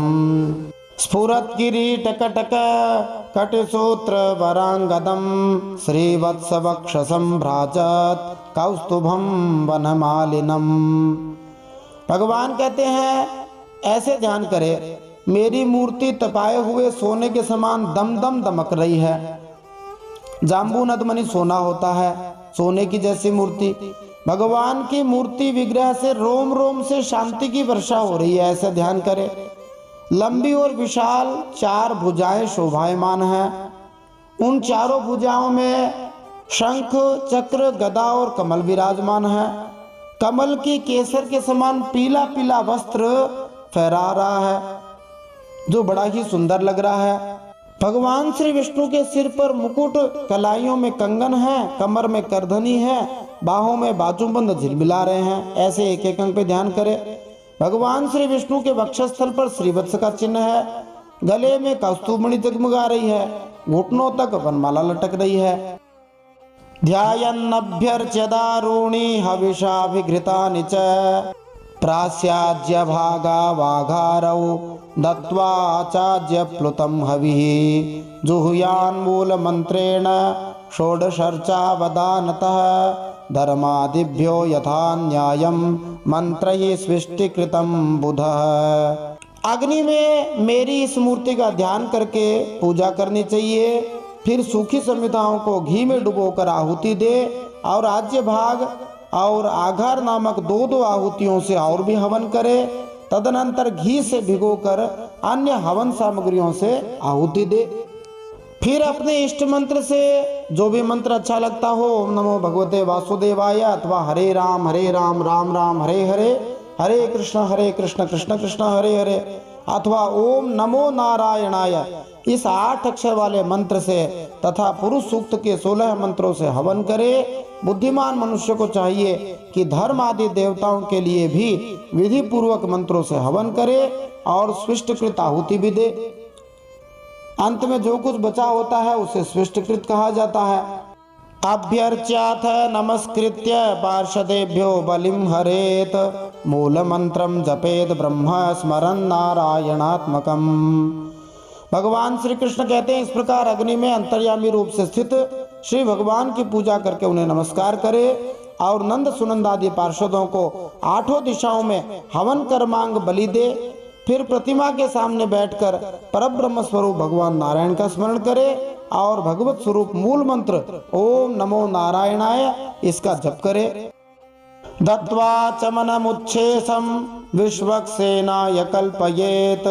स्फुरत् किरीट कटक कटिसूत्र वरांगदं श्रीवत्स वक्षसं भ्राजत् कौस्तुभं वनमालिनम। भगवान कहते हैं ऐसे ध्यान करे, मेरी मूर्ति तपाए हुए सोने के समान दम दम दमक रही है। जाम्बूनद मनी सोना होता है, सोने की जैसी मूर्ति। भगवान की मूर्ति विग्रह से रोम रोम से शांति की वर्षा हो रही है, ऐसे ध्यान करे। लंबी और विशाल 4 भुजाएं शोभायमान हैं। उन चारों भुजाओं में शंख, चक्र, गदा और कमल विराजमान है। कमल की केसर के समान पीला पीला वस्त्र फहरा रहा है जो बड़ा ही सुंदर लग रहा है। भगवान श्री विष्णु के सिर पर मुकुट, कलाइयों में कंगन है, कमर में करधनी है, बाहों में बाजूबंद झिलमिला रहे हैं। ऐसे एक एक अंग पे ध्यान करे। भगवान श्री विष्णु के वक्षस्थल पर श्रीवत्स का चिन्ह है। गले में कौस्तुभमणि जगमगा रही है। घुटनों तक वनमाला लटक रही है। ध्यायन्नभ्यर्च्य दारूणी हविषाभिघृतानि च प्रास्याज्य भागा वाघारौ दत्वा चाज्य प्लुतं हविः जुहुयान्मूल मंत्रेण षोडशर्चा वदानतः धर्मादिभ्यो यथा न्यायं मंत्रैः सृष्टिकृतं बुधः। अग्नि में मेरी इस मूर्ति का ध्यान करके पूजा करनी चाहिए। फिर सूखी संहिताओं को घी में डुबोकर आहुति दे और राज्य भाग और आघार नामक दो दो आहुतियों से और भी हवन करे। तदनंतर घी से भिगोकर अन्य हवन सामग्रियों से आहुति दे। फिर अपने इष्ट मंत्र से जो भी मंत्र अच्छा लगता हो, ओम नमो भगवते वासुदेवाय अथवा हरे राम राम राम हरे हरे, हरे कृष्ण कृष्ण कृष्ण हरे हरे, अथवा ओम नमो नारायणाय, इस 8 अक्षर वाले मंत्र से तथा पुरुष सूक्त के 16 मंत्रों से हवन करे। बुद्धिमान मनुष्य को चाहिए कि धर्म आदि देवताओं के लिए भी विधि पूर्वक मंत्रों से हवन करे और स्विष्टकृत आहुति भी दे। अंत में जो कुछ बचा होता है उसे स्विष्टकृत कहा जाता है। अभ्यर्च्याथ नमस्कृत्य पार्षदेभ्यो बलिं हरेत, मूल मंत्रम जपेत ब्रह्म स्मरन् नारायणात्मकम। भगवान श्री कृष्ण कहते हैं, इस प्रकार अग्नि में अंतर्यामी रूप से स्थित श्री भगवान की पूजा करके उन्हें नमस्कार करे और नंद सुनंद आदि पार्षदों को 8 दिशाओं में हवन कर्मांग बलि दे। फिर प्रतिमा के सामने बैठकर परब्रह्म स्वरूप भगवान नारायण का स्मरण करे और भगवत स्वरूप मूल मंत्र ओम नमो नारायणाय इसका जप करे। दत्वा चमनमुच्छेषं विश्वक्सेनाय कल्पयेत,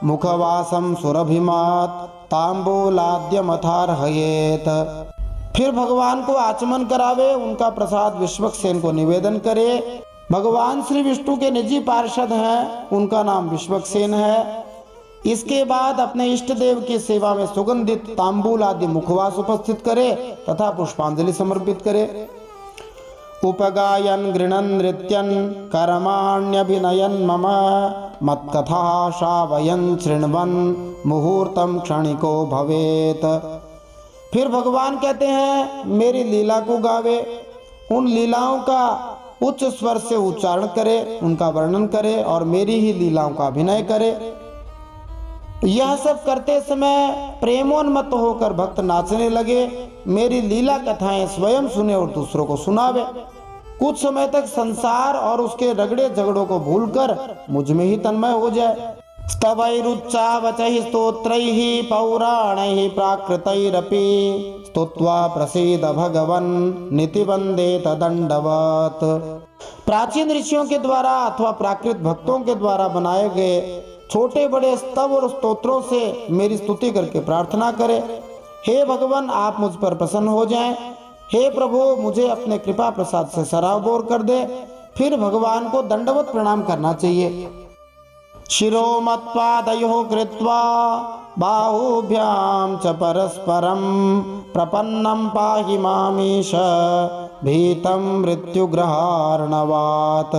मुखवासं सुरभिमात् तांबूलाद्यमथार्हयेत। फिर भगवान को आचमन करावे, उनका प्रसाद विश्वक्सेन को निवेदन करे। भगवान श्री विष्णु के निजी पार्षद हैं, उनका नाम विश्वक्सेन है। इसके बाद अपने इष्ट देव की सेवा में सुगंधित तांबूल आदि मुखवास उपस्थित करे तथा पुष्पांजलि समर्पित करे। उपगायन गृणन नृत्यन कर्माण्यभिनयन मम, मत्कथा श्रावयन शृण्वन् मुहूर्तम क्षणिको भवेत। फिर भगवान कहते हैं, मेरी लीला को गावे, उन लीलाओं का उच्च स्वर से उच्चारण करे, उनका वर्णन करे और मेरी ही लीलाओं का अभिनय करे। यह सब करते समय प्रेमोन्मत्त होकर भक्त नाचने लगे, मेरी लीला कथाएं स्वयं सुने और दूसरों को सुनावे। कुछ समय तक संसार और उसके रगड़े झगड़ों को भूलकर मुझ में ही तन्मय हो जाए। स्तवैरुच्चावचैः स्तोत्रैः पौराणैः प्राकृतैरपि, स्तुत्वा प्रसीद भगवन् नितिवन्दे तदंडवत्। प्राचीन ऋषियों के द्वारा अथवा प्राकृत भक्तों के द्वारा बनाए गए छोटे बड़े स्तव और स्तोत्रों से मेरी स्तुति करके प्रार्थना करे। हे भगवान, आप मुझ पर प्रसन्न हो जाएं। हे प्रभु, मुझे अपने कृपा प्रसाद से सराबोर कर दे। फिर भगवान को दंडवत प्रणाम करना चाहिए। शिरोमत्पादयोः कृत्वा बाहुभ्यां च परस्परं, प्रपन्नं पाहि मामीश भीतं मृत्युग्रहार्णवात्।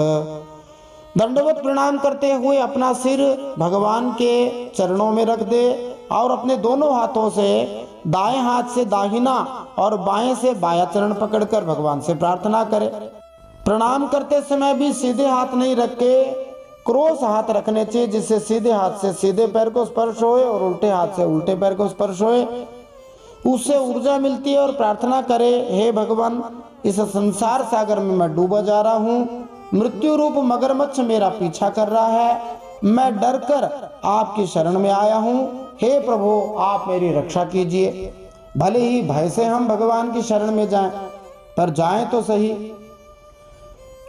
दंडवत प्रणाम करते हुए अपना सिर भगवान के चरणों में रख दे और अपने दोनों हाथों से दाएं हाथ से दाहिना और बाएं से बायां चरण पकड़कर भगवान से प्रार्थना करे। प्रणाम करते समय भी सीधे हाथ नहीं रख के क्रॉस हाथ रखने चाहिए, जिससे सीधे हाथ से सीधे पैर को स्पर्श होए और उल्टे हाथ से उल्टे पैर को स्पर्श होए। उससे ऊर्जा मिलती है और प्रार्थना करे, हे भगवान, इस संसार सागर में मैं डूबा जा रहा हूँ, मृत्यु रूप मगरमच्छ मेरा पीछा कर रहा है, मैं डरकर आपकी शरण में आया हूँ। हे प्रभु, आप मेरी रक्षा कीजिए। भले ही भय से हम भगवान की शरण में जाएं, पर जाएं तो सही।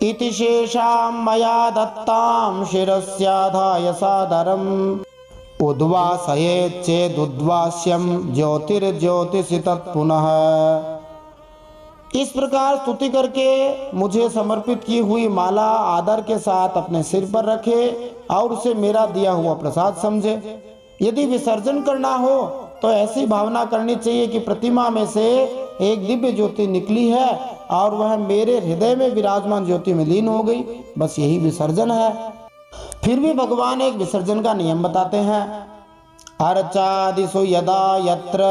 इति शेषां मया दत्तां शिरस्याधाय सादरम्, उद्वासयेत् चेदुद्वास्यं ज्योतिर्ज्योतिषि तत्पुनः। इस प्रकार स्तुति करके मुझे समर्पित की हुई माला आदर के साथ अपने सिर पर रखे और उसे मेरा दिया हुआ प्रसाद समझे। यदि विसर्जन करना हो तो ऐसी भावना करनी चाहिए कि प्रतिमा में से एक दिव्य ज्योति निकली है और वह मेरे हृदय में विराजमान ज्योति में लीन हो गई, बस यही विसर्जन है। फिर भी भगवान एक विसर्जन का नियम बताते हैं। अर्चादिषु यदा यत्र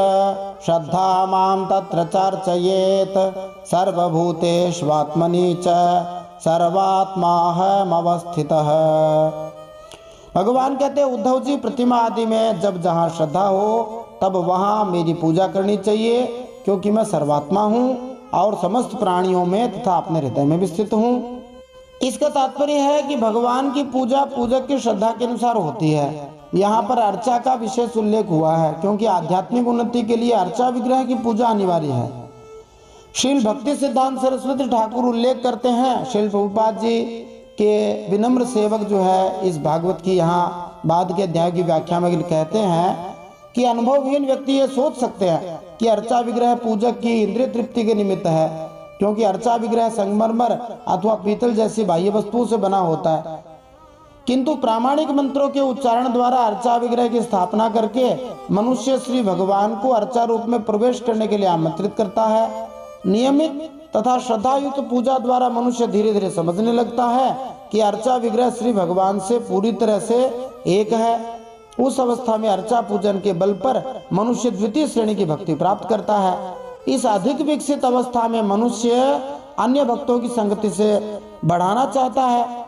श्रद्धा मां तत्र चार्चयेत्, सर्वभूतेष्वात्मनि च सर्वात्माहमवस्थितः। भगवान कहते हैं उद्धव जी, प्रतिमा आदि में जब जहाँ श्रद्धा हो तब वहाँ मेरी पूजा करनी चाहिए, क्योंकि मैं सर्वात्मा हूँ और समस्त प्राणियों में तथा अपने हृदय में भी स्थित हूँ। इसका तात्पर्य है कि भगवान की पूजा पूजक की श्रद्धा के अनुसार होती है। यहाँ पर अर्चा का विशेष उल्लेख हुआ है, क्योंकि आध्यात्मिक उन्नति के लिए अर्चा विग्रह की पूजा अनिवार्य है। श्रील भक्ति सिद्धांत सरस्वती ठाकुर उल्लेख करते हैं, श्रील प्रभुपाद जी के विनम्र सेवक जो है इस भागवत की यहाँ बाद के अध्याय की व्याख्या में कहते हैं कि अनुभवहीन व्यक्ति ये सोच सकते हैं कि अर्चा विग्रह पूजक की इंद्रिय तृप्ति के निमित्त है, क्योंकि अर्चा विग्रह संगमरमर अथवा पीतल जैसी बाह्य वस्तुओं से बना होता है। किंतु प्रामाणिक मंत्रों के उच्चारण द्वारा अर्चा विग्रह की स्थापना करके मनुष्य श्री भगवान को अर्चा रूप में प्रवेश करने के लिए आमंत्रित करता है। नियमित तथा श्रद्धायुक्त पूजा द्वारा मनुष्य धीरे धीरे समझने लगता है कि अर्चा विग्रह श्री भगवान से पूरी तरह से एक है। उस अवस्था में अर्चा पूजन के बल पर मनुष्य द्वितीय श्रेणी की भक्ति प्राप्त करता है। इस अधिक विकसित अवस्था में मनुष्य अन्य भक्तों की संगति से बढ़ाना चाहता है,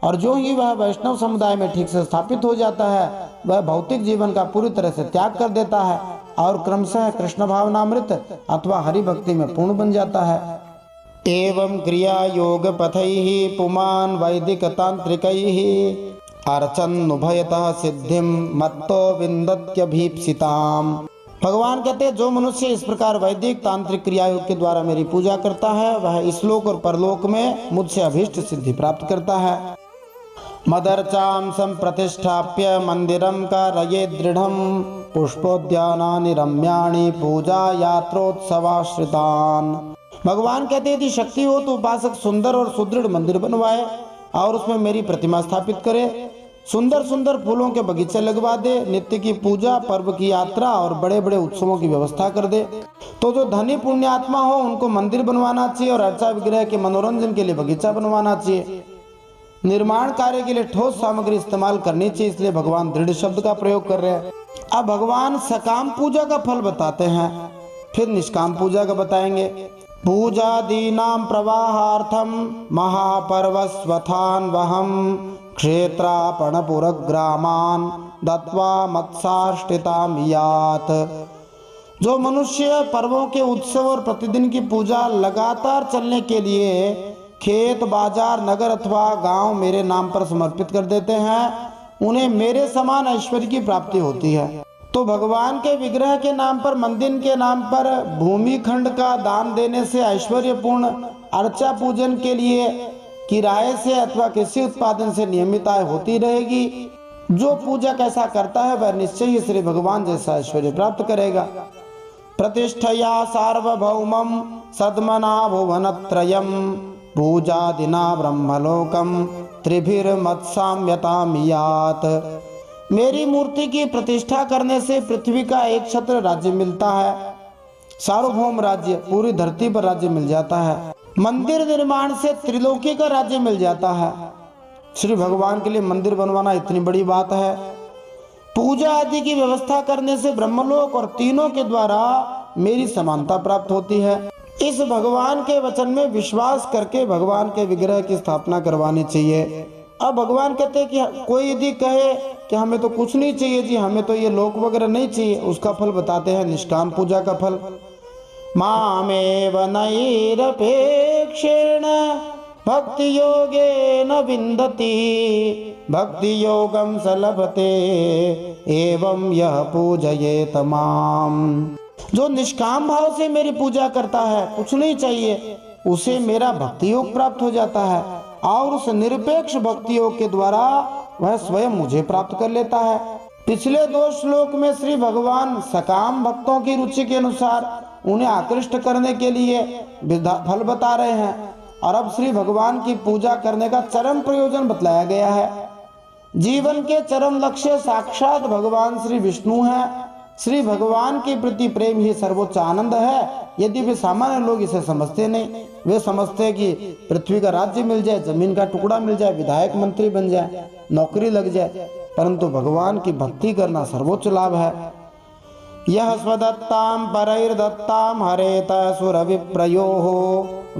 और जो ही वह वैष्णव समुदाय में ठीक से स्थापित हो जाता है वह भौतिक जीवन का पूरी तरह से त्याग कर देता है और क्रमशः कृष्ण भावनामृत अथवा हरि भक्ति में पूर्ण बन जाता है। एवं क्रिया योग पथैः पुमान् वैदिक तांत्रिकैः अर्चन्नुभयतः सिद्धिं मत्तो विन्दत्यभीप्सिताम्। भगवान कहते हैं जो मनुष्य इस प्रकार वैदिक तांत्रिक क्रिया योग के द्वारा मेरी पूजा करता है वह इसलोक और परलोक में मुझसे अभीष्ट सिद्धि प्राप्त करता है। मदर्चां संप्रतिष्ठाप्य मंदिरं कारये दृढ़ं पुष्पोद्यानानि रम्याणि पूजा यात्रोत्सवाश्रितान्। भगवान कहते हैं यदि शक्ति हो तो उपासक सुंदर और सुदृढ़ मंदिर बनवाए और उसमें मेरी प्रतिमा स्थापित करे, सुंदर सुंदर फूलों के बगीचे लगवा दे, नित्य की पूजा, पर्व की यात्रा और बड़े बड़े उत्सवों की व्यवस्था कर दे। तो जो धनी पुण्यात्मा हो उनको मंदिर बनवाना चाहिए और अर्चा विग्रह के मनोरंजन के लिए बगीचा बनवाना चाहिए। निर्माण कार्य के लिए ठोस सामग्री इस्तेमाल करनी चाहिए, इसलिए भगवान दृढ़ शब्द का प्रयोग कर रहे हैं। अब भगवान सकाम पूजा का फल बताते हैं, फिर निष्काम पूजा का बताएंगे। पूजा दीनां प्रवाहार्थम महापर्वस्वथान वहम क्षेत्रापणपुरग्रामान दत्वा मत्साष्टिताम यात। जो मनुष्य पर्वों के उत्सव और प्रतिदिन की पूजा लगातार चलने के लिए खेत, बाजार, नगर अथवा गांव मेरे नाम पर समर्पित कर देते हैं उन्हें मेरे समान ऐश्वर्य की प्राप्ति होती है। तो भगवान के विग्रह के नाम पर, मंदिर के नाम पर भूमि खंड का दान देने से ऐश्वर्यपूर्ण अर्चा पूजन के लिए किराए से अथवा कृषि उत्पादन से नियमित आय होती रहेगी। जो पूजा कैसा करता है वह निश्चय ही श्री भगवान जैसा ऐश्वर्य प्राप्त करेगा। प्रतिष्ठया सार्वभौमं सद्मना भुवनत्रयं पूजादिना ब्रह्मलोकम त्रिभिर्मत्साम्यतां यात। मेरी मूर्ति की प्रतिष्ठा करने से पृथ्वी का एक छत्र राज्य मिलता है, सार्वभौम राज्य, पूरी धरती पर राज्य मिल जाता है। मंदिर निर्माण से त्रिलोकी का राज्य मिल जाता है। श्री भगवान के लिए मंदिर बनवाना इतनी बड़ी बात है। पूजा आदि की व्यवस्था करने से ब्रह्मलोक और तीनों के द्वारा मेरी समानता प्राप्त होती है। इस भगवान के वचन में विश्वास करके भगवान के विग्रह की स्थापना करवानी चाहिए। अब भगवान कहते हैं कि कोई यदि कहे कि हमें तो कुछ नहीं चाहिए जी, हमें तो ये लोक वगैरह नहीं चाहिए, उसका फल बताते हैं निष्काम पूजा का फल। मामेव नैरपेक्षेण भक्ति योगेन विन्दति भक्ति योगम सलभते एवं यह पूजयेत माम। जो निष्काम भाव से मेरी पूजा करता है, कुछ नहीं चाहिए, उसे मेरा भक्ति योग प्राप्त हो जाता है और उस निरपेक्ष भक्ति योग के द्वारा वह स्वयं मुझे प्राप्त कर लेता है। पिछले 2 श्लोक में श्री भगवान सकाम भक्तों की रुचि के अनुसार उन्हें आकृष्ट करने के लिए फल बता रहे हैं और अब श्री भगवान की पूजा करने का चरम प्रयोजन बतलाया गया है। जीवन के चरम लक्ष्य साक्षात भगवान श्री विष्णु हैं। श्री भगवान के प्रति प्रेम ही सर्वोच्च आनंद है। यदि वे सामान्य लोग इसे समझते नहीं, वे समझते हैं कि पृथ्वी का राज्य मिल जाए, जमीन का टुकड़ा मिल जाए, विधायक मंत्री बन जाए, नौकरी लग जाए, परंतु भगवान की भक्ति करना सर्वोच्च लाभ है। यह स्वदत्तां परैर्दत्तां हरेत सुरविप्रयोः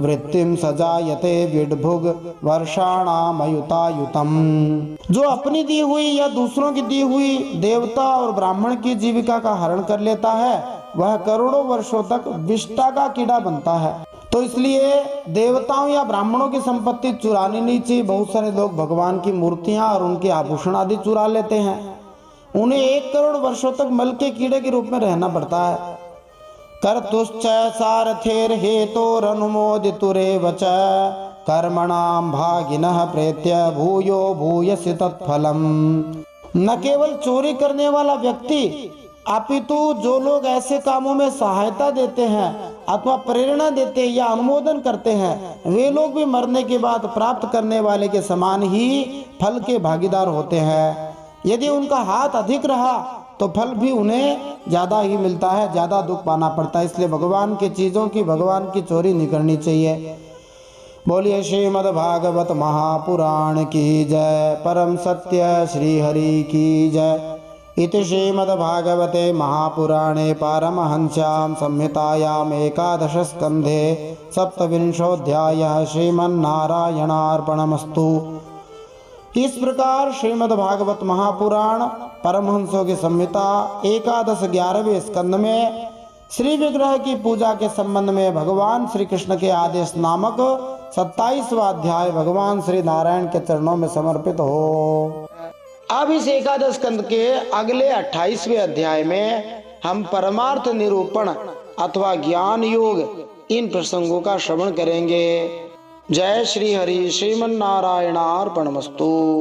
वृत्तिं सजायते विड्भुग वर्षाणामयुतायुतम। जो अपनी दी हुई या दूसरों की दी हुई देवता और ब्राह्मण की जीविका का हरण कर लेता है वह करोड़ों वर्षों तक विष्टा का कीड़ा बनता है। तो इसलिए देवताओं या ब्राह्मणों की संपत्ति चुरानी नहीं चाहिए। बहुत सारे लोग भगवान की मूर्तियां और उनके आभूषण आदि चुरा लेते हैं। उन्हें 1 करोड़ वर्षों तक मल के कीड़े के रूप में रहना पड़ता है। कर्तुश्च सारथेर हेतोरनुमोदितुरेव च कर्मणां भागिनः प्रेत्य भूयो भूयसि तत्फलम्। न केवल चोरी करने वाला व्यक्ति अपितु जो लोग ऐसे कामों में सहायता देते हैं अथवा प्रेरणा देते हैं या अनुमोदन करते हैं वे लोग भी मरने के बाद प्राप्त करने वाले के समान ही फल के भागीदार होते हैं। यदि उनका हाथ अधिक रहा तो फल भी उन्हें ज्यादा ही मिलता है, ज्यादा दुख पाना पड़ता है। इसलिए भगवान की चीजों की भगवान की चोरी नहीं करनी चाहिए। बोलिए श्रीमद् भागवत महापुराण की जय। परम सत्य श्री हरि की जय। इति श्रीमद्भागवते महापुराणे पारमहंस्यां संहितायाम् एकादश स्कन्धे सप्तविंशोऽध्यायः श्रीमन्नारायणार्पणमस्तु। इस प्रकार श्रीमद्भागवत महापुराण परमहंसों की संहिता एकादश 11वें स्कंद में श्री विग्रह की पूजा के संबंध में भगवान श्री कृष्ण के आदेश नामक 27वां अध्याय भगवान श्री नारायण के चरणों में समर्पित हो। अब इस एकादश स्कंद के अगले 28वें अध्याय में हम परमार्थ निरूपण अथवा ज्ञान योग इन प्रसंगों का श्रवण करेंगे। जय श्री हरि। श्रीमन्नारायणार्पणमस्तु।